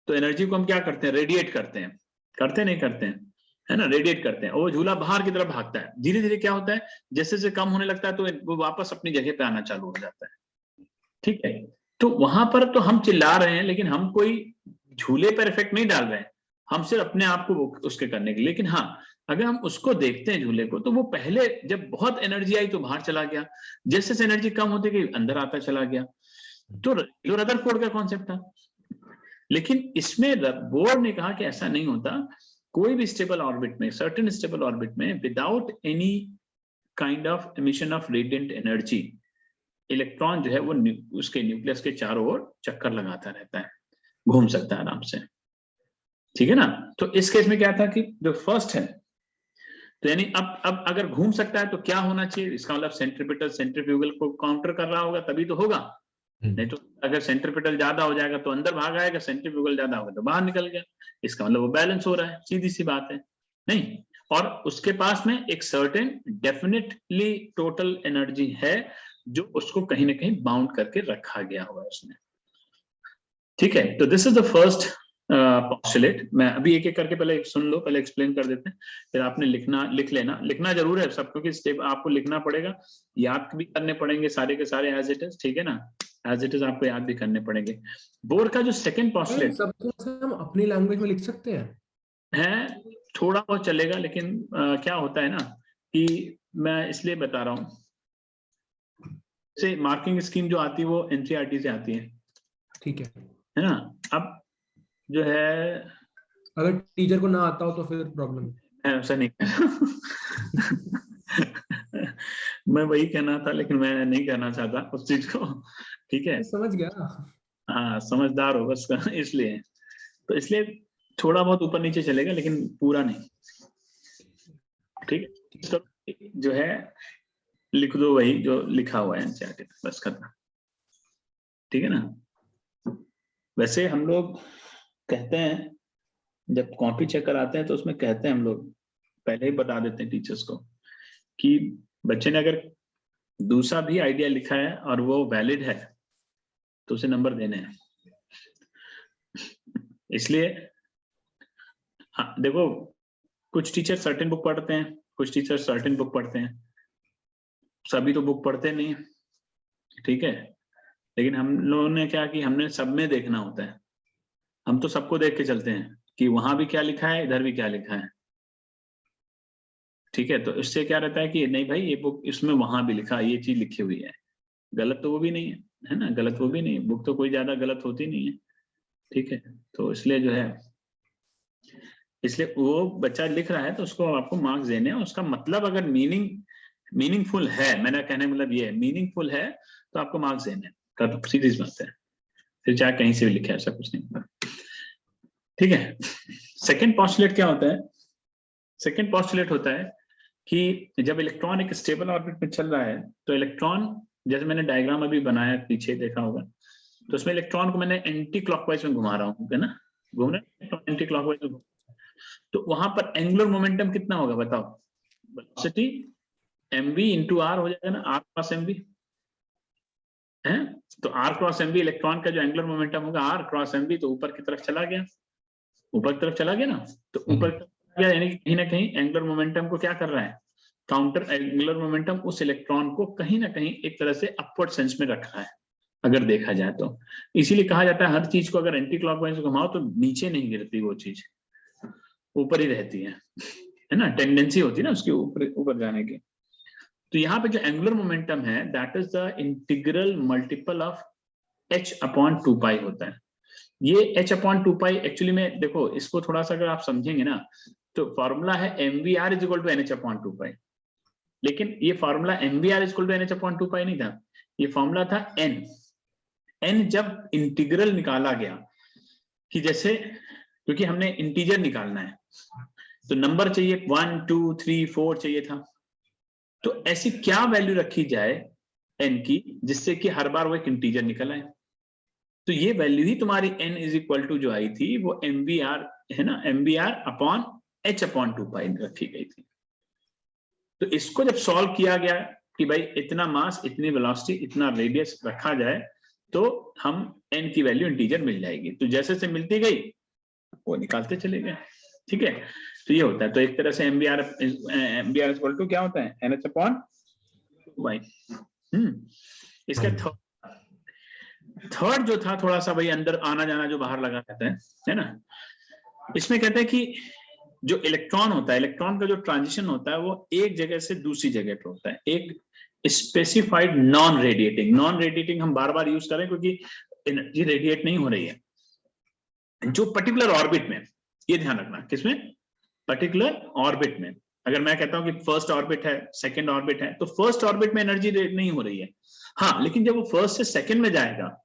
तो एनर्जी को हम क्या करते हैं, रेडिएट करते हैं, करते नहीं करते हैं, है ना, रेडिएट करते हैं। और वो झूला बाहर की तरफ भागता है, धीरे धीरे क्या होता है, जैसे जैसे कम होने लगता है तो वो वापस अपनी जगह पे आना चालू हो जाता है, ठीक है। तो वहां पर तो हम चिल्ला रहे हैं लेकिन हम कोई झूले पर इफेक्ट नहीं डाल रहे हैं, हम सिर्फ अपने आप को उसके करने के लिए। लेकिन हाँ, अगर हम उसको देखते हैं झूले को, तो वो पहले जब बहुत एनर्जी आई तो बाहर चला गया, जैसे जैसे एनर्जी कम होती गई अंदर आता चला गया। तो जो रदरफोर्ड का कॉन्सेप्ट था। लेकिन इसमें बोर्ड ने कहा कि ऐसा नहीं होता, कोई भी स्टेबल ऑर्बिट में, सर्टेन स्टेबल ऑर्बिट में, without any kind of emission of radiant energy, electron जो है वो उसके न्यूक्लियस के चारों ओर चक्कर लगाता रहता है, घूम सकता है आराम से, ठीक है ना। तो इस केस में क्या था कि जो फर्स्ट है, तो यानी अब अगर घूम सकता है तो क्या होना चाहिए, इसका मतलब सेंट्रीपिटल सेंट्रीफ्यूगल को काउंटर कर रहा होगा तभी तो होगा, नहीं तो अगर सेंट्रीपिटल ज्यादा हो जाएगा तो अंदर भाग आएगा, सेंट्रीफ्यूगल ज्यादा होगा तो बाहर निकल गया, इसका मतलब वो बैलेंस हो रहा है, सीधी सी बात है। नहीं, और उसके पास में एक सर्टेन डेफिनेटली टोटल एनर्जी है जो उसको कहीं ना कहीं बाउंड करके रखा गया हुआ है उसने, ठीक है। तो this is the first postulate. मैं अभी एक एक करके पहले सुन लो, पहले एक्सप्लेन कर देते हैं, फिर आपने लिख लेना, लिखना जरूर है सब, क्योंकि स्टेप आपको लिखना पड़ेगा, याद भी करने पड़ेंगे सारे के सारे एज इट इज, ठीक है ना, एज इट इज आपको याद भी करने पड़ेंगे। बोर का जो सेकंड पॉस्टुलेट सब कुछ हम अपनी लैंग्वेज में लिख सकते हैं है, थोड़ा बहुत चलेगा, लेकिन क्या होता है ना कि मैं इसलिए बता रहा हूँ, जैसे मार्किंग स्कीम जो आती है वो एनसीईआरटी से आती ठीक है ना। अब जो है, अगर टीचर को ना आता हो तो फिर प्रॉब्लम है। ऐसा नहीं मैं वही कहना था लेकिन मैं नहीं कहना चाहता उस चीज को, ठीक है। समझ गया। हाँ, समझदार हो बस इसलिए, तो इसलिए थोड़ा बहुत ऊपर नीचे चलेगा लेकिन पूरा नहीं, ठीक है। तो जो है लिख दो वही जो लिखा हुआ है एनसीईआरटी, बस खत्म, ठीक है ना। वैसे हम लोग कहते हैं जब कॉपी चेक कराते हैं तो उसमें कहते हैं हम लोग पहले ही बता देते हैं टीचर्स को कि बच्चे ने अगर दूसरा भी आइडिया लिखा है और वो वैलिड है तो उसे नंबर देने हैं। इसलिए हाँ, देखो कुछ टीचर सर्टेन बुक पढ़ते हैं, कुछ टीचर सर्टेन बुक पढ़ते हैं, सभी तो बुक पढ़ते नहीं है, ठीक है। लेकिन हम लोगों ने क्या कि हमने सब में देखना होता है, हम तो सबको देख के चलते हैं कि वहां भी क्या लिखा है, इधर भी क्या लिखा है, ठीक है। तो इससे क्या रहता है कि नहीं भाई ये बुक इसमें वहां भी लिखा है, ये चीज लिखी हुई है, गलत तो वो भी नहीं है ना, गलत वो भी नहीं, बुक तो कोई ज्यादा गलत होती नहीं है, ठीक है। तो इसलिए जो है, इसलिए वो बच्चा लिख रहा है तो उसको आपको मार्क्स देने हैं, उसका मतलब अगर मीनिंगफुल है, मेरा कहने मतलब ये है, मीनिंगफुल है तो आपको मार्क्स देने हैं, तो सीधी बात है, फिर चाहे कहीं से भी लिखे, ऐसा कुछ नहीं, ठीक है। सेकेंड पॉस्टुलेट क्या होता है, सेकेंड पॉस्टुलेट होता है कि जब इलेक्ट्रॉन एक स्टेबल ऑर्बिट में चल रहा है तो इलेक्ट्रॉन, जैसे मैंने डायग्राम अभी बनाया पीछे देखा होगा, तो उसमें इलेक्ट्रॉन को मैंने एंटी क्लॉकवाइज में घुमा रहा हूँ, है ना, घूम रहा है एंटी क्लॉकवाइज में, तो वहां पर एंगुलर मोमेंटम कितना होगा बताओ, वेलोसिटी mv इंटू आर हो जाएगा ना, आर क्रॉस mv है। तो आर क्रॉस mv इलेक्ट्रॉन का जो एंगुलर मोमेंटम होगा आर क्रॉस mv, तो ऊपर की तरफ चला गया, ऊपर की तरफ चला गया ना, तो ऊपर की तरफ गया, यानी कि कहीं ना कहीं एंगुलर मोमेंटम को क्या कर रहा है, काउंटर एंगुलर मोमेंटम उस इलेक्ट्रॉन को कहीं ना कहीं एक तरह से अपवर्ड सेंस में रख रहा है, अगर देखा जाए तो। इसीलिए कहा जाता है हर चीज को अगर एंटी क्लॉकवाइज घुमाओ तो नीचे नहीं गिरती वो चीज, ऊपर ही रहती है ना, टेंडेंसी होती है ना उसकी ऊपर ऊपर जाने की। तो यहाँ पे जो एंगुलर मोमेंटम है that is the integral multiple of h upon 2 पाई होता है। ये h अपॉन 2 पाई एक्चुअली में देखो, इसको थोड़ा सा अगर आप समझेंगे ना, तो फॉर्मूला है mvr is equal to nh upon 2 pi, लेकिन ये formula mvr is equal to nh upon 2 pi नहीं था, ये फॉर्मूला था n जब इंटीग्रल निकाला गया, कि जैसे क्योंकि हमने इंटीजर निकालना है तो नंबर चाहिए 1 2 3 4 चाहिए था, तो ऐसी क्या वैल्यू रखी जाए n की जिससे कि हर बार वो एक इंटीजर निकल आए। तो ये वैल्यू ही तुम्हारी n इज इक्वल टू जो आई थी वो mvr है ना, mvr अपॉन h अपॉन 2 पाई रखी गई थी। तो इसको जब सॉल्व किया गया कि भाई इतना मास, इतनी वेलोसिटी, इतना रेडियस रखा जाए तो हम n की वैल्यू इंटीजर मिल जाएगी, तो जैसे से मिलती गई वो निकालते चले गए, ठीक है। तो ये होता है, तो एक तरह से mvr इक्वल टू क्या होता है, nh अपॉन 2 पाई। इसका थर्ड जो था थोड़ा सा भाई अंदर आना जाना जो बाहर लगा रहता है ना, इसमें कहते हैं कि जो इलेक्ट्रॉन होता है, इलेक्ट्रॉन का जो ट्रांजिशन होता है वो एक जगह से दूसरी जगह पे होता है, एक स्पेसिफाइड नॉन रेडिएटिंग हम बार बार यूज करें क्योंकि एनर्जी रेडिएट नहीं हो रही है, जो पर्टिकुलर ऑर्बिट में, ये ध्यान रखना, किसमें, पर्टिकुलर ऑर्बिट में। अगर मैं कहता हूं कि फर्स्ट ऑर्बिट है, सेकंड ऑर्बिट है, तो फर्स्ट ऑर्बिट में एनर्जी रेडिएट नहीं हो रही है, हाँ, लेकिन जब वो फर्स्ट से सेकंड में जाएगा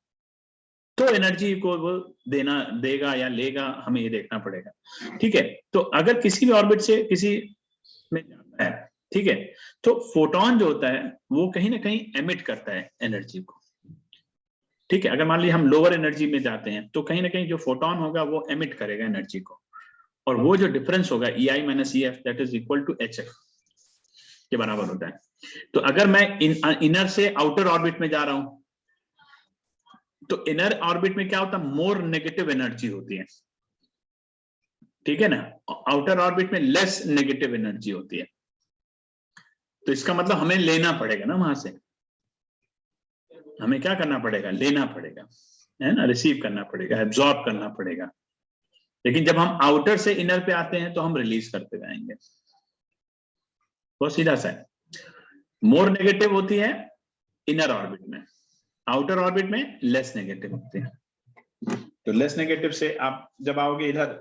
तो एनर्जी को वो देगा या लेगा, हमें ये देखना पड़ेगा, ठीक है। तो अगर किसी भी ऑर्बिट से किसी में जाता है, ठीक है, तो फोटोन जो होता है वो कहीं ना कहीं एमिट करता है एनर्जी को, ठीक है। अगर मान लीजिए हम लोअर एनर्जी में जाते हैं तो कहीं ना कहीं जो फोटोन होगा वो एमिट करेगा एनर्जी को, और वो जो डिफरेंस होगा EI minus EF that is equal to HF के बराबर होता है। तो अगर मैं इनर से आउटर ऑर्बिट में जा रहा हूं तो इनर ऑर्बिट में क्या होता है, मोर नेगेटिव एनर्जी होती है, ठीक है ना, आउटर ऑर्बिट में लेस नेगेटिव एनर्जी होती है। तो इसका मतलब हमें लेना पड़ेगा ना, वहां से हमें क्या करना पड़ेगा, लेना पड़ेगा, है ना, रिसीव करना पड़ेगा, एब्जॉर्ब करना पड़ेगा। लेकिन जब हम आउटर से इनर पे आते हैं तो हम रिलीज करते जाएंगे, बहुत सीधा सा है। मोर नेगेटिव होती है इनर ऑर्बिट में, आउटर ऑर्बिट में लेस नेगेटिव होती है। तो लेस नेगेटिव से आप जब आओगे इधर,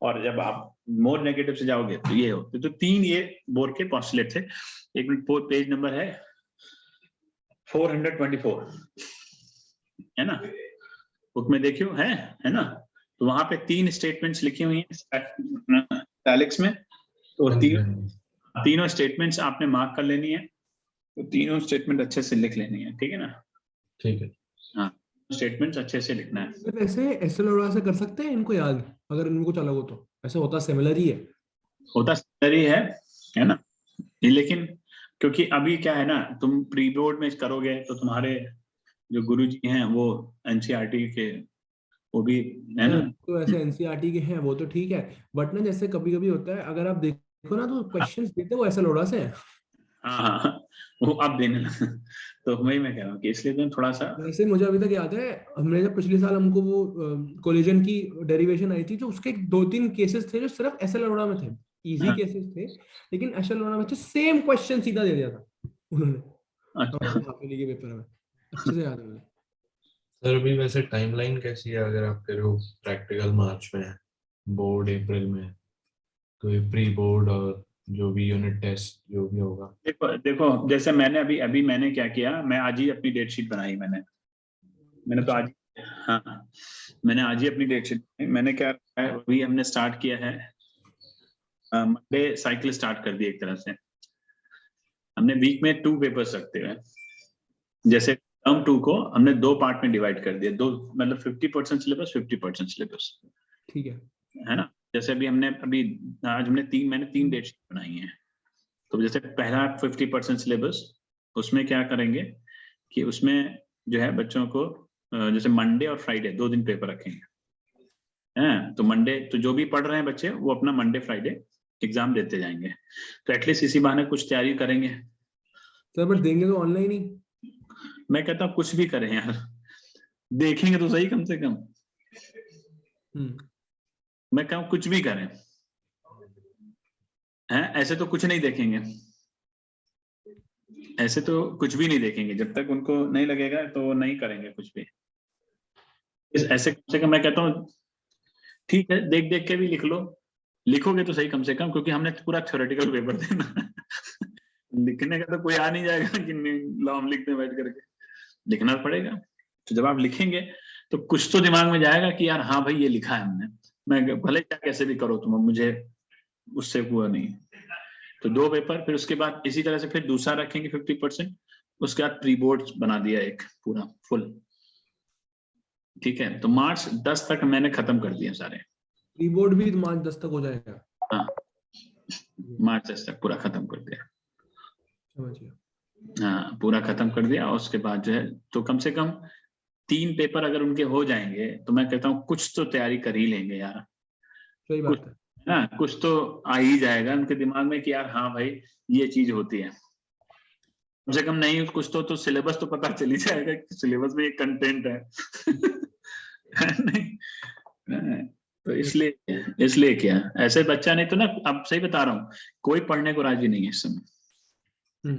और जब आप मोर नेगेटिव से जाओगे तो ये होते। तो तीन ये बोर के पॉस्टुलेट थे। एक मिनट, पेज नंबर है 424, है ना, बुक में देखियो, है ना। तो वहां पे 3 स्टेटमेंट्स लिखी हुई हैं टैलिक्स में, तो तीनों स्टेटमेंट्स आपने मार्क कर लेनी है, तो तीनों स्टेटमेंट अच्छे से लिख लेनी है, ठीक है ना, ठीक है, हाँ, स्टेटमेंट्स अच्छे से लिखना है। वैसे एसएल और से कर सकते हैं इनको याद, अगर इनको अलग हो तो ऐसे होता सिमिलर ही है, होता सिमिलर ही है ना, लेकिन क्योंकि अभी क्या है ना, तुम प्री बोर्ड में करोगे तो तुम्हारे जो गुरुजी हैं वो एनसीईआरटी के वो भी है ना, तो ऐसे एनसीईआरटी के हैं वो तो ठीक है, बट ना जैसे कभी कभी होता है, अगर आप देखो ना तो क्वेश्चंस देते वो एसएल और से हैं। हाँ, वो आप देने लगा तो वही मैं कह रहा हूँ कि इसलिए तो थोड़ा सा, वैसे मुझे अभी तक याद है, हमने जब पिछले साल हमको वो कोलिजन की डेरिवेशन आई थी, जो उसके 2-3 केसेस थे जो सिर्फ एसएल अरोड़ा में थे, इजी हाँ, केसेस थे, लेकिन एसएल अरोड़ा में सेम क्वेश्चन सीधा दे दिया था उन्होंने अच्छा, हाफिली के पेपर में, अच्छे से याद है मुझे। सर अभी वैसे टाइमलाइन कैसी है, अगर आप कह रहे हो प्रैक्टिकल मार्च में है, बोर्ड अप्रैल में, तो ये प्री बोर्ड और जो भी यूनिट टेस्ट जो भी होगा। देखो जैसे मैंने अभी मैंने क्या किया, मैं आज ही अपनी डेट शीट बनाई, मैंने तो आज, हाँ, मैंने आज ही अपनी डेट शीट बनाई। मैंने क्या है, अभी हमने स्टार्ट किया है, मंडे साइकिल स्टार्ट कर दी, एक तरह से हमने वीक में 2 पेपर्स रखते हुए, जैसे टर्म 2 को हमने 2 पार्ट में डिवाइड कर दिया, 2 मतलब 50% सिलेबस 50% सिलेबस, ठीक है है ना। जैसे अभी आज मैंने 3 डेट शीट बनाई है, तो जैसे पहला 50% सिलेबस, उसमें क्या करेंगे कि उसमें जो है बच्चों को जैसे मंडे और फ्राइडे 2 दिन पेपर रखेंगे हैं। तो मंडे तो जो भी पढ़ रहे हैं बच्चे वो अपना मंडे फ्राइडे एग्जाम देते जाएंगे, तो एटलीस्ट इसी बहाने कुछ तैयारी करेंगे। सर बट देंगे तो ऑनलाइन ही। मैं कहता हूँ कुछ भी करें यार, देखेंगे तो सही कम से कम। मैं कहूँ कुछ भी करें हैं, ऐसे तो कुछ नहीं देखेंगे, ऐसे तो कुछ भी नहीं देखेंगे, जब तक उनको नहीं लगेगा तो वो नहीं करेंगे कुछ भी। ऐसे कम से कम मैं कहता हूँ ठीक है, देख देख के भी लिख लो, लिखोगे तो सही कम से कम, क्योंकि हमने पूरा थ्योरेटिकल पेपर देना लिखने का तो कोई आ नहीं जाएगा कि लो हम लिखते बैठ करके, लिखना पड़ेगा। तो जब आप लिखेंगे तो कुछ तो दिमाग में जाएगा कि यार हाँ भाई ये लिखा है हमने, मैं भले क्या कैसे भी करो तुम, मुझे उससे हुआ नहीं। तो 2 पेपर, फिर उसके बाद इसी तरह से फिर दूसरा रखेंगे 50%, उसके बाद प्री बोर्ड बना दिया एक पूरा फुल। ठीक है, तो मार्च 10 तक मैंने खत्म कर दिया सारे। प्री बोर्ड भी मार्च 10 तक हो जाएगा? हाँ, मार्च 10 तक पूरा खत्म कर दिया। समझ गया। हाँ, पूरा खत्म कर दिया। और उसके बाद जो है तो कम से कम 3 पेपर अगर उनके हो जाएंगे तो मैं कहता हूँ कुछ तो तैयारी कर ही लेंगे यार। सही बात है। हाँ, कुछ तो आ ही जाएगा उनके दिमाग में कि यार हाँ भाई ये चीज होती है। कम से कम नहीं कुछ तो सिलेबस तो पता चल ही जाएगा कि सिलेबस में ये कंटेंट है नहीं। तो इसलिए क्या ऐसे बच्चा नहीं तो ना, अब सही बता रहा हूँ, कोई पढ़ने को राजी नहीं है इस समय,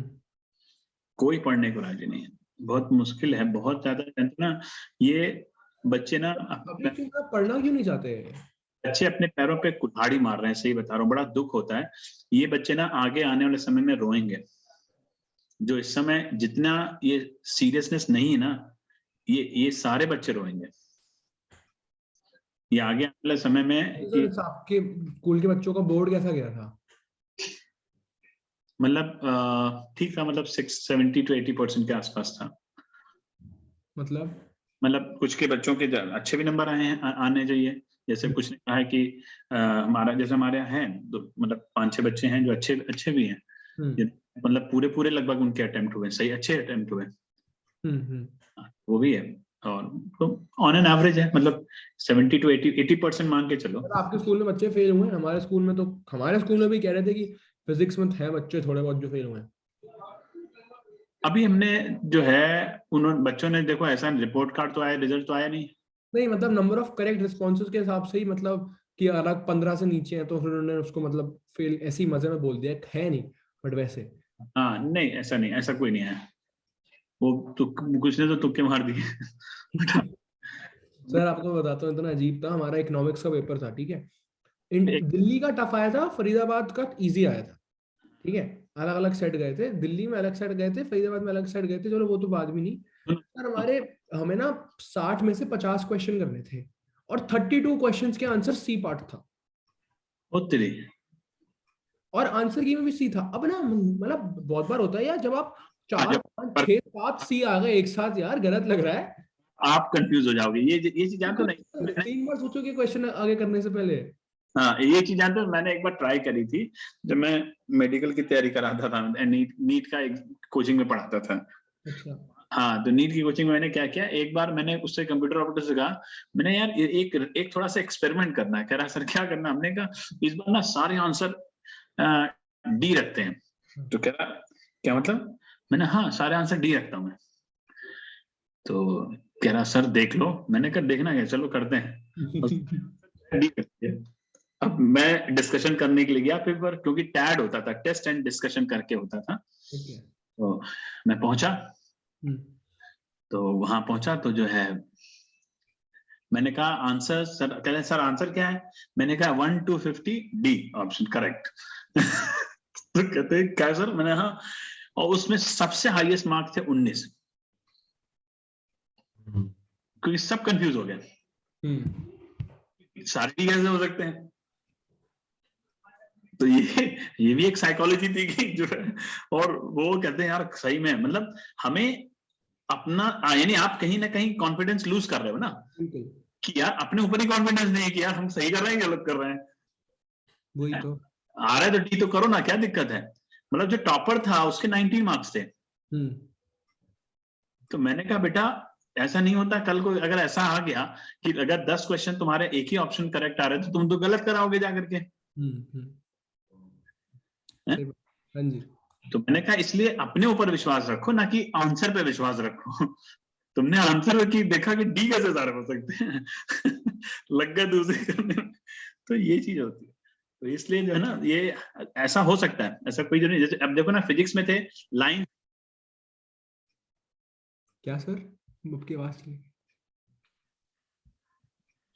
कोई पढ़ने को राजी नहीं है, बहुत मुश्किल है, बहुत ज्यादा ना। ये बच्चे ना पढ़ना क्यों नहीं चाहते? बच्चे अपने पैरों पे कुल्हाड़ी मार रहे हैं, सही बता रहा हूँ, बड़ा दुख होता है। ये बच्चे ना आगे आने वाले समय में रोएंगे, जो इस समय जितना ये सीरियसनेस नहीं है ना, ये सारे बच्चे रोएंगे ये आगे आने वाले समय में। सर आपके स्कूल के बच्चों का बोर्ड कैसा गया था? मतलब ठीक था, मतलब 70 to 80% के आसपास था। मतलब कुछ के बच्चों के अच्छे भी नंबर आए हैं, आने चाहिए। जैसे कुछ ने कहा है कि हमारा जैसे हमारे यहाँ है मतलब 5-6 बच्चे हैं जो अच्छे भी हैं, मतलब पूरे लगभग उनके अटेम्प्ट हुए, सही अच्छे अटेम्प्ट हुए, वो भी है। और तो ऑन एन एवरेज है, मतलब 70 to 80% मान के चलो। आपके स्कूल में बच्चे फेल हुए? हमारे स्कूल में भी कह रहे थे कि फिजिक्स में है बच्चे थोड़े बहुत जो फेल हुए हैं। अभी हमने जो है उन बच्चों ने देखो, ऐसा रिपोर्ट कार्ड तो आया, रिजल्ट तो आया नहीं, मतलब नंबर ऑफ करेक्ट रिस्पॉन्सेज के हिसाब से ही, मतलब कि अलग 15 से नीचे है तो फिर उन्होंने उसको मतलब फेल ऐसी मजे में बोल दिया है नहीं, बट वैसे हाँ नहीं, ऐसा नहीं, ऐसा कोई नहीं है, वो तो कुछ ने तो तुक्के मार दिए सर आपको बताता हूँ, इतना अजीब था, हमारा इकोनॉमिक्स का पेपर था, ठीक है, दिल्ली का टफ आया था, फरीदाबाद का इजी आया था, ठीक है, अलग अलग सेट गए थे, दिल्ली में अलग सेट गए थे, फरीदाबाद में अलग सेट गए थे, चलो वो तो बात भी नहीं। सर हमें ना 60 में से 50 क्वेश्चन करने थे और 32 क्वेश्चंस के आंसर सी पार्ट था, और आंसर की में भी सी था। अब ना मतलब बहुत बार होता है यार, जब आप 4, 5, 6, 7 सी आ गए एक साथ, यार गलत लग रहा है, आप कंफ्यूज हो जाओगे। ये चीज जानते हो नहीं, 3 बार सोचोगे क्वेश्चन आगे करने से पहले। हाँ, ये चीज जानते हो, मैंने एक बार ट्राई करी थी जब मैं मेडिकल की तैयारी कराता था, नीट का एक कोचिंग में पढ़ाता था। अच्छा। हाँ, तो नीट की कोचिंग में मैंने क्या किया, एक बार मैंने उससे कंप्यूटर ऑपरेटर से कहा, मैंने यार एक थोड़ा सा एक्सपेरिमेंट करना है। कह रहा सर क्या करना? हमने कहा इस बार ना सारे आंसर डी रखते हैं। तो कह रहा क्या मतलब? मैंने हाँ सारे आंसर डी रखता हूँ मैं। तो कह रहा सर देख लो। मैंने कहा देखना क्या, चलो करते हैं डी रखते हैं। अब मैं डिस्कशन करने के लिए गया पेपर, क्योंकि टैड होता था, टेस्ट एंड डिस्कशन करके होता था। तो मैं पहुंचा, तो वहां पहुंचा तो जो है मैंने कहा आंसर सर, कह रहे सर आंसर क्या है? मैंने कहा 1 to 50 डी ऑप्शन करेक्ट तो कहते हैं क्या सर? मैंने हाँ, और उसमें सबसे हाईएस्ट मार्क्स थे 19, क्योंकि सब कंफ्यूज हो गए, सारे कैसे हो सकते हैं? तो ये भी एक साइकोलॉजी थी कि जो है, और वो कहते हैं यार सही में, मतलब हमें अपना यानी आप कहीं ना कहीं कॉन्फिडेंस लूज कर रहे हो ना, कि यार अपने ऊपर ही कॉन्फिडेंस नहीं है कि यार हम सही कर रहे हैं, गलत कर रहे हैं। वही तो आ रहा है तो डी तो करो ना, क्या दिक्कत है? मतलब जो टॉपर था उसके 90 मार्क्स थे। हम्म। तो मैंने कहा बेटा ऐसा नहीं होता, कल को अगर ऐसा आ गया कि अगर 10 क्वेश्चन तुम्हारे एक ही ऑप्शन करेक्ट आ रहे तो तुम तो गलत कराओगे जाकर के। सही बात। हाँ जी। तो मैंने कहा इसलिए अपने ऊपर विश्वास रखो, ना कि आंसर पे विश्वास रखो। तुमने आंसर की देखा कि डी कैसे सारे हो सकते हैं। लग गया दूसरे करने में। तो ये चीज होती है। तो इसलिए जो है ना, ये ऐसा हो सकता है, ऐसा कोई जो नहीं। जैसे अब देखो ना, फिजिक्स में थे लाइन। क्या सर, आपकी आवाज चली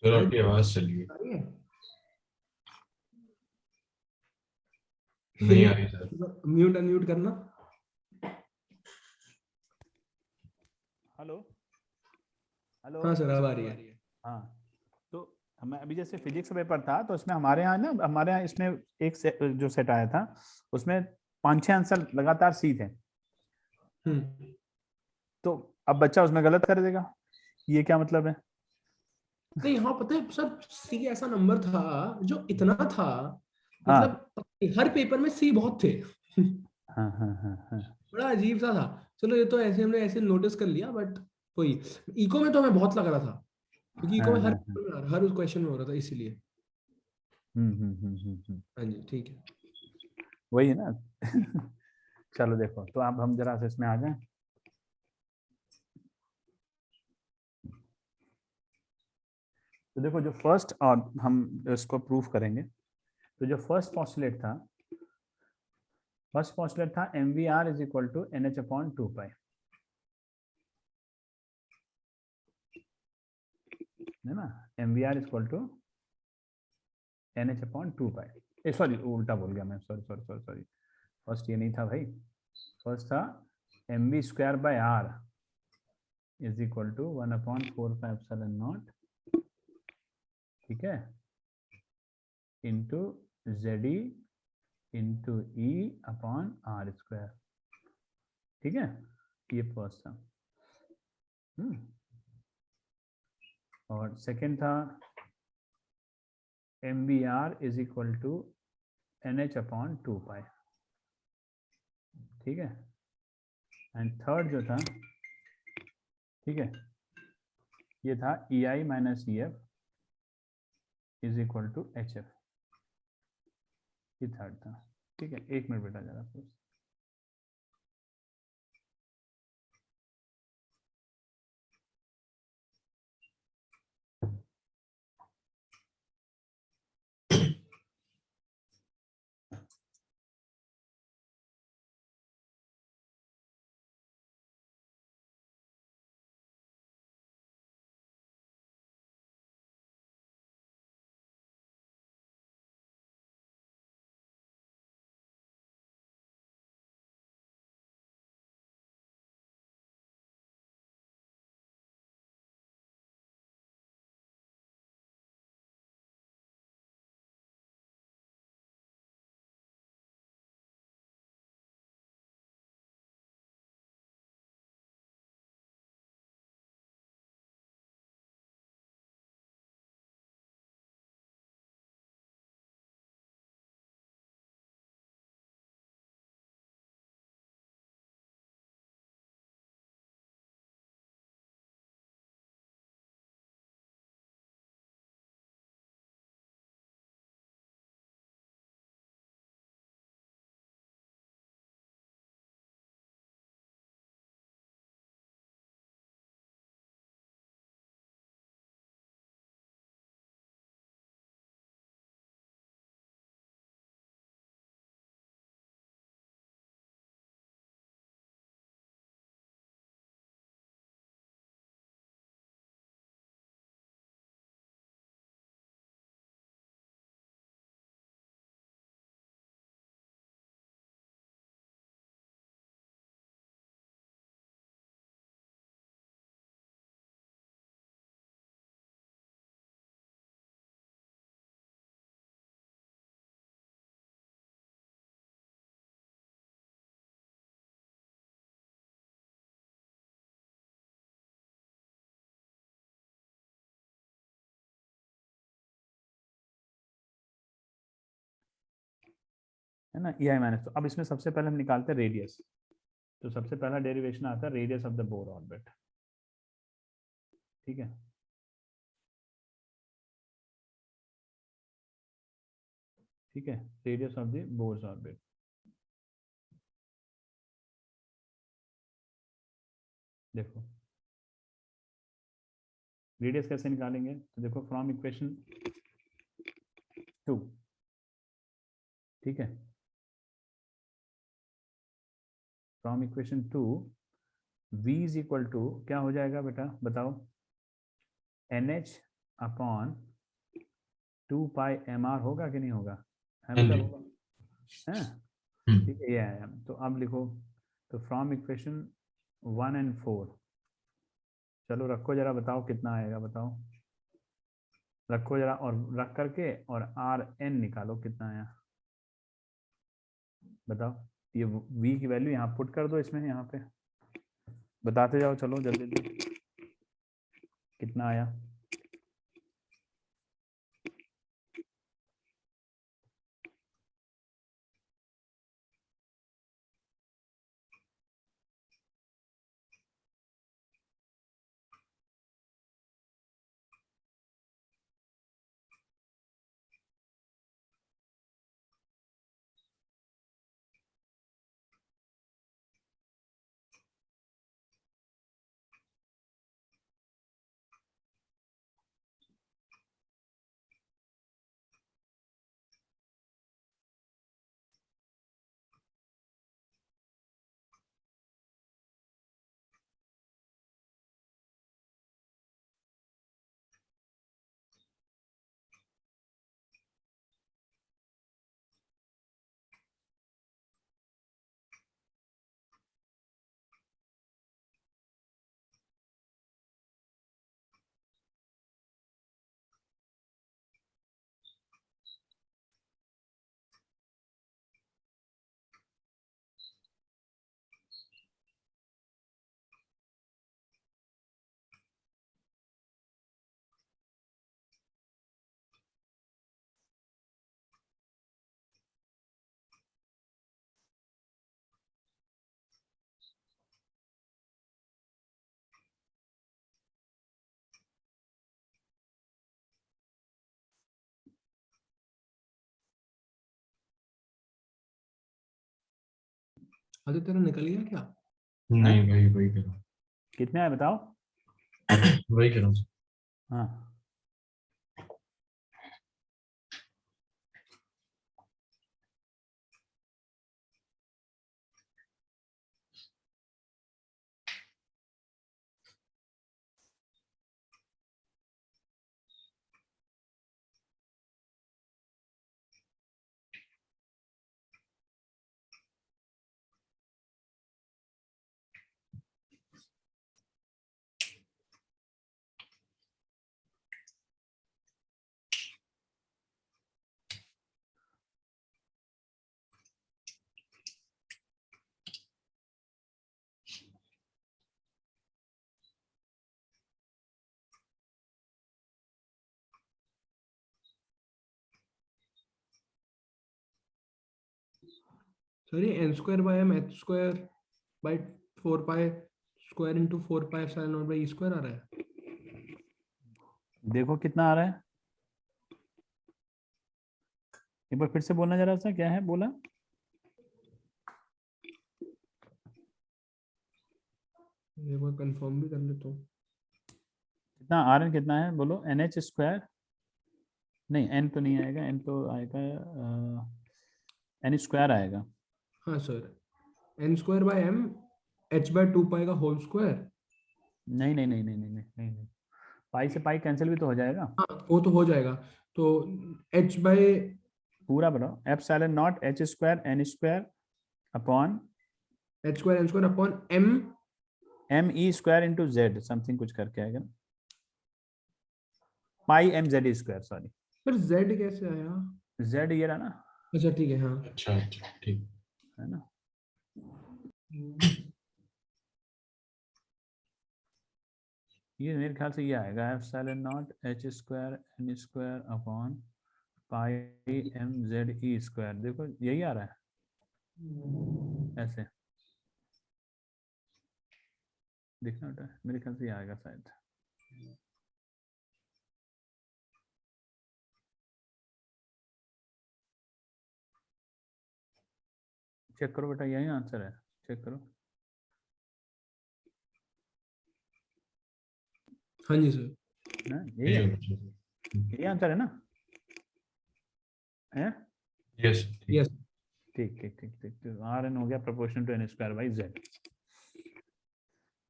सर आपकी आवाज चली गई, आ रही है? नहीं आ रही सर। म्यूट अनम्यूट करना। Hello hello. हाँ सर, अब आ रही है। हाँ, तो हमें अभी जैसे फिजिक्स का पेपर था तो उसमें हमारे यहाँ इसमें एक जो सेट आया था उसमें 5-6 आंसर लगातार सी थे। तो अब बच्चा उसमें गलत कर देगा, ये क्या मतलब है? नहीं, हाँ पता है सर, सी ऐसा नंबर था जो इतना था, हाँ मतलब हर पेपर में सी बहुत थे। हाँ हाँ हाँ हाँ। बड़ा अजीब सा था। चलो ये तो ऐसे हमने ऐसे नोटिस कर लिया, बट कोई इको में तो हमें बहुत लग रहा था, क्योंकि इको हाँ में हाँ हाँ। हर क्वेश्चन में हो रहा था, इसीलिए। हम्म। हाँ जी, ठीक है। वही है ना। चलो देखो, तो अब हम जरा से इसमें आ जाएं। तो देखो जो फर्स्ट, और हम इसको प्रूफ करेंगे, तो जो फर्स्ट पॉस्टुलेट था M V R is equal to N H upon 2 pi, है ना। M V R is equal to N H upon 2 pi. Sorry, उल्टा बोल गया मैं, सॉरी। फर्स्ट ये नहीं था भाई, फर्स्ट था M V square by R is equal to 1/4πε0, ठीक है, into Z E into E upon R square, ठीक है। ये फर्स्ट था। और सेकेंड था M B R is equal to N H upon 2 pi, ठीक है। एंड थर्ड जो था, ठीक है, ये था E I minus E F is equal to H F, ये थर्ड था, ठीक है। 1 मिनट बेटा जरा। है ना, EI माइनस। तो अब इसमें सबसे पहले हम निकालते हैं रेडियस। तो सबसे पहला डेरिवेशन आता है radius of the Bohr orbit, ठीक है। ठीक है, radius of the Bohr's orbit. देखो रेडियस कैसे निकालेंगे, तो देखो फ्रॉम इक्वेशन 2, ठीक है, from equation 2 v is equal to क्या हो जाएगा बेटा बताओ, NH अपॉन 2πmr होगा कि नहीं होगा, है हाँ बेटा जी। होगा, है। हम्म, ठीक है, ये आया। तो अब लिखो, तो फ्रॉम इक्वेशन 1 and 4, चलो रखो जरा, बताओ कितना आएगा, बताओ रखो जरा, और रख करके और Rn निकालो कितना आया, बताओ। ये v की वैल्यू यहाँ पुट कर दो इसमें, यहाँ पे बताते जाओ, चलो जल्दी जल्दी कितना आया। आदित्य तेरा निकल गया क्या? नहीं भाई वही करो, कितने आए बताओ। वही करो। हाँ सर ये n² m h² / 4π² into 4π epsilon naught by e² आ रहा है। देखो कितना आ रहा है, एक बार फिर से बोलना जरा सा, क्या है बोला। एक बार कंफर्म भी कर लेता हूँ। कितना Rn कितना है बोलो, NH स्क्वायर, नहीं n तो नहीं आएगा, n तो आएगा n स्क्वायर आएगा। हाँ सर, n² / m h/2π का होल स्क्वायर। नहीं नहीं नहीं नहीं नहीं नहीं नहीं, नहीं। पाई से पाई कैंसिल भी तो हो जाएगा। हाँ वो तो हो जाएगा, तो h by पूरा बताओ, epsilon not h square n square upon h² n² upon m m e square into z something कुछ करके आएगा, पाई m z स्क्वायर, सॉरी पर z कैसे आया? z ये रहा ना, अच्छा ठीक है, हाँ। अच्छा अच्छा ठीक। है ना। ये मेरे ख्याल से ये आएगा epsilon not h square n square upon pi m z e square, देखो यही आ रहा है। ऐसे दिखना होता है, मेरे ख्याल से ये आएगा शायद। चेक करो बेटा, यही आंसर है, चेक करो। हाँ जी सर। ना यही यही है, होना चाहिए। यही आंसर है ना? है? Yes yes. ठीक ठीक ठीक ठीक, तो आर एन हो गया proportional to N square by Z.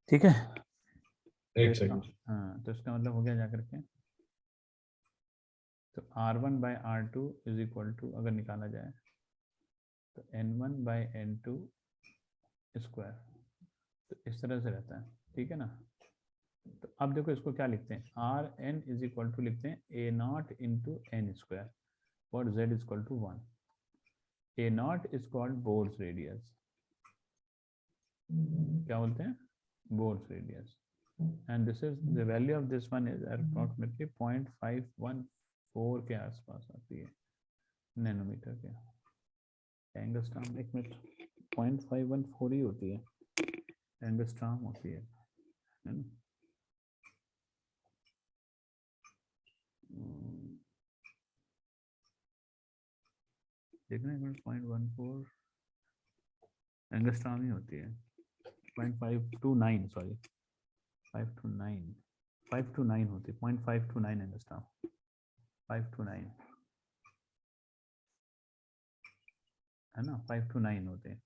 ठीक है, तो एक इसका सेकंड। हाँ, तो इसका मतलब हो गया जाकर के, तो R one by R two is equal to, अगर निकाला जाए तो N one by N two square, तो इस तरह से रहता है। ठीक है ना? तो अब देखो इसको क्या लिखते हैं, R N is equal to लिखते हैं A nought into N square और Z is equal to 1। A nought is called Bohr's radius, क्या बोलते हैं? Bohr's radius, and this is the value of this one is approximately 0.514 के आसपास आती है नैनोमीटर के। एंगस्ट्रॉम, एक मिनट, 0.514 ही होती है, एंगस्ट्रॉम होती है ना? देखना एक मिनट, 0.14 एंगस्ट्रॉम ही होती है, 0.529, सॉरी 529, 529 होती है, 0.529 एंगस्ट्रॉम, 529 है ना, 529 होते हैं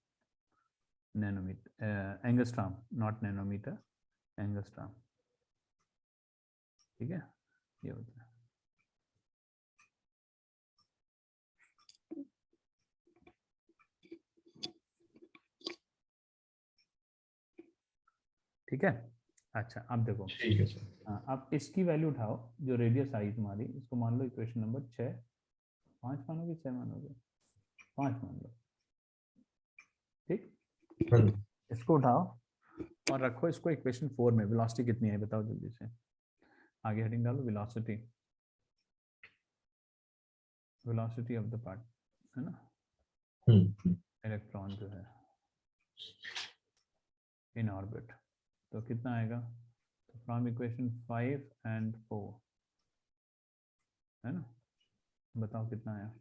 nanometre, angstrom, not nanometre, angstrom. ठीक है, ये होता है। ठीक है, अच्छा अब देखो, ठीक है सर। हाँ, अब इसकी वैल्यू उठाओ, जो रेडियस आई तुम्हारी, इसको मान लो इक्वेशन नंबर 6, 5 मानोगे 6 मानोगे, 5 मान लो। ठीक, हाँ, इसको उठाओ और रखो इसको इक्वेशन 4 में। वेलोसिटी कितनी है बताओ जल्दी से, आगे हेडिंग डालो, velocity, velocity of the part, है ना, इलेक्ट्रॉन जो है इन ऑर्बिट, तो कितना आएगा? तो फ्रॉम इक्वेशन 5 एंड 4, है ना, बताओ कितना आया?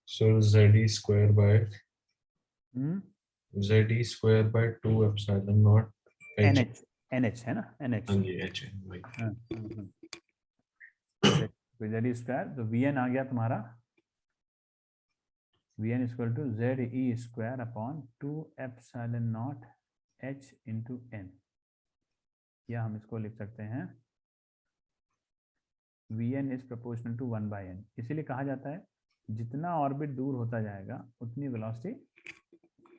so ZE square by hmm, ZE square by 2 epsilon naught H। NH, NH है ना, NH, हाँ जी H है भाई। हाँ, जेड स्क्वायर, तो वी एन आ गया तुम्हारा, V N equal to Z E square upon 2 epsilon nought H into N, या हम इसको लिख सकते हैं V N is proportional to 1 by N. इसीलिए कहा जाता है जितना ऑर्बिट दूर होता जाएगा उतनी वेलोसिटी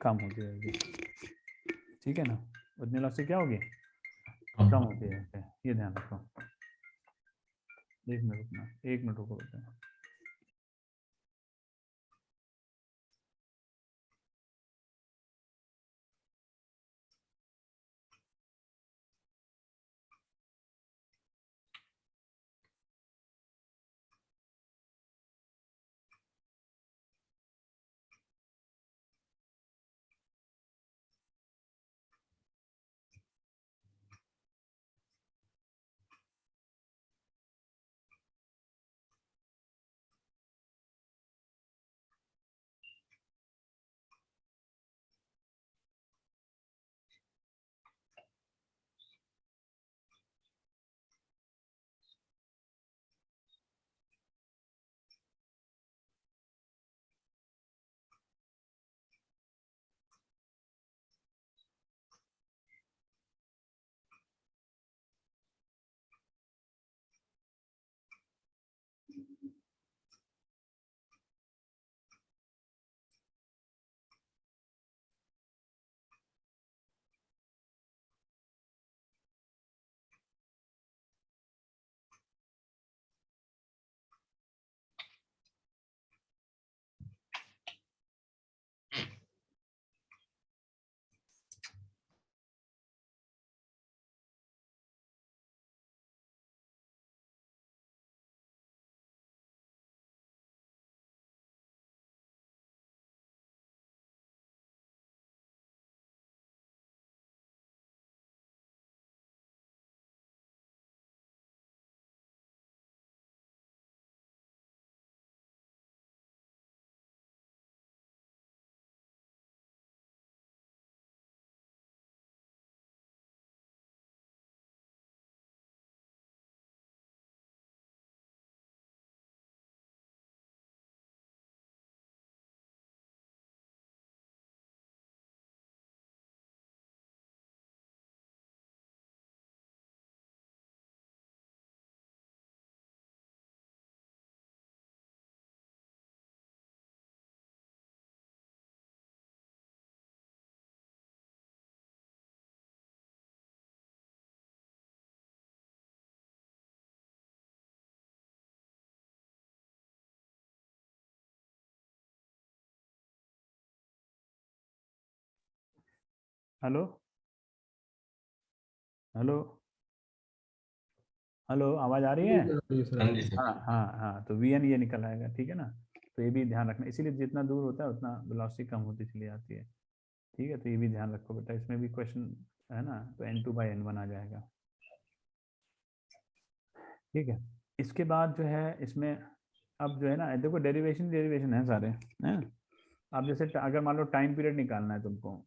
कम होती जाएगी। ठीक है ना, उतनी वेलोसिटी क्या होगी? कम होती है, ये ध्यान रखो। एक मिनट रुकना, एक मिनट रुको। हेलो हेलो हेलो, आवाज आ रही है? हाँ जी सर। हाँ हाँ हाँ, तो वी एन ये निकल आएगा, ठीक है ना। तो ये भी ध्यान रखना, इसीलिए जितना दूर होता है उतना वेलोसिटी कम होती चली जाती है, ठीक है। तो ये भी ध्यान रखो बेटा, इसमें भी क्वेश्चन है ना, तो n2/n1 आ जाएगा, ठीक है। इसके बाद जो है इसमें अब जो है ना, देखो डेरिवेशन है सारे हैं। अब जैसे अगर मान लो टाइम पीरियड निकालना है तुमको,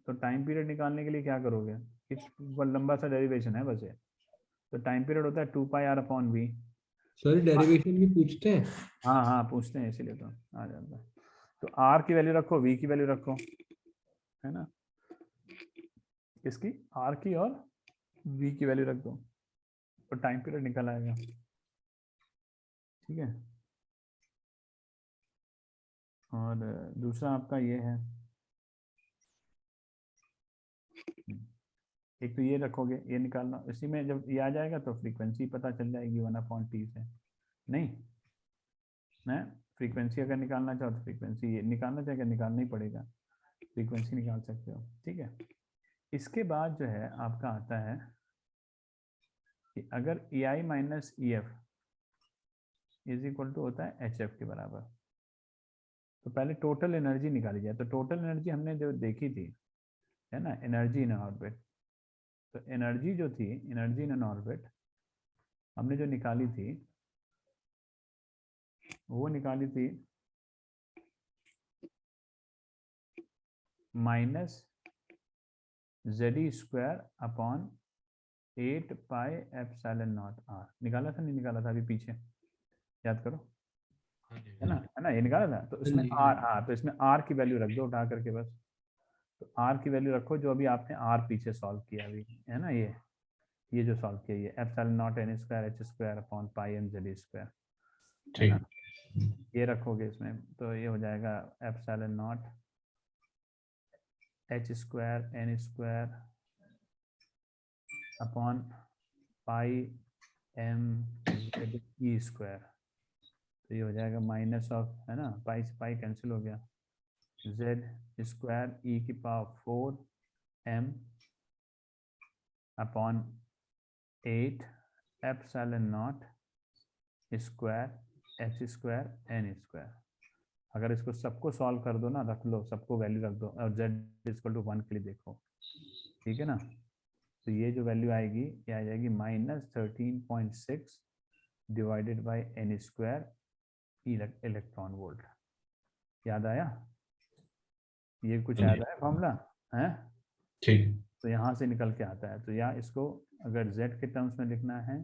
तो टाइम पीरियड निकालने के लिए क्या करोगे, इस लंबा सा डेरिवेशन है बस ये। तो टाइम पीरियड होता है 2πr/v। सर डेरिवेशन भी पूछते हैं? हाँ हाँ पूछते हैं, इसीलिए तो आ जाता है। तो आर की वैल्यू रखो, वी की वैल्यू रखो, है ना, इसकी आर की और वी की वैल्यू रख दो, तो टाइम पीरियड निकल आएगा, ठीक है। और दूसरा आपका ये है, एक तो ये रखोगे, ये निकालना, इसी में जब ये आ जाएगा तो फ्रीक्वेंसी पता चल जाएगी 1/t से। नहीं ना, फ्रीक्वेंसी अगर निकालना चाहो तो फ्रीक्वेंसी ये निकालना चाहिए, निकालना ही पड़ेगा, फ्रीक्वेंसी निकाल सकते हो, ठीक है। इसके बाद जो है आपका आता है कि अगर EI minus EF is equal to होता है HF के बराबर, तो पहले टोटल एनर्जी निकाली जाए। तो टोटल एनर्जी हमने जो देखी थी, है ना, एनर्जी इन ऑर्बिट, तो एनर्जी जो थी, एनर्जी इन ऑर्बिट हमने जो निकाली थी, वो निकाली थी -ZE²/8πε0r। निकाला था नहीं निकाला था अभी पीछे, याद करो, है ना, ये निकाला था। तो इसमें आर, हाँ, तो इसमें आर की वैल्यू रख दो उठा करके बस। तो आर की वैल्यू रखो जो अभी आपने आर पीछे सॉल्व किया अभी, है ना, ये जो सॉल्व किया, ये ε0n²h²/πmze², है ना, ये रखोगे इसमें, तो ये हो जाएगा ε0h²n²/πmze²। तो ये हो जाएगा माइनस ऑफ, है ना, पाई से पाई कैंसिल हो गया, z²e⁴m/8ε0²h²n²। अगर इसको सबको सॉल्व कर दो ना, रख लो, सबको वैल्यू रख दो, और z=1 के लिए देखो, ठीक है ना। तो ये जो वैल्यू आएगी, ये आ जाएगी -13.6 divided by n² electron volt. याद आया? ये कुछ याद आया फॉर्मूला है? ठीक। तो यहाँ से निकल के आता है। तो यहाँ इसको अगर z के टर्म्स में लिखना है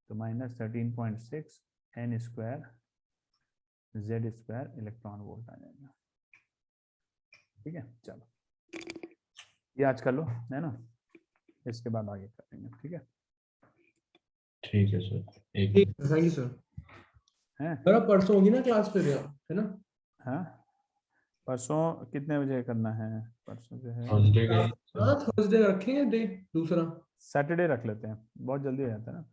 तो -13.6 n² z² इलेक्ट्रॉन वोल्ट आ जाएगा, ठीक है। चलो ये आज कर लो, है ना, इसके बाद आगे करेंगे, ठीक है। ठीक है सर, एक थैंक यू सर। हैं? सर अब परसों होगी ना क्लास फिर, है ना? हाँ, परसों कितने बजे करना है? परसों जो है थर्सडे का हाँ थर्सडे रखेंगे डे दूसरा। सैटरडे रख लेते हैं, बहुत जल्दी हो जाता है ना।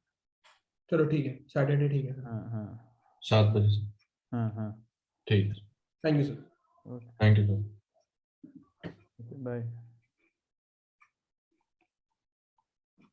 चलो ठीक है, सैटरडे ठीक है। हाँ हाँ 7 बजे से। हाँ हाँ, ठीक है, thank you sir. Okay, thank you sir. Bye.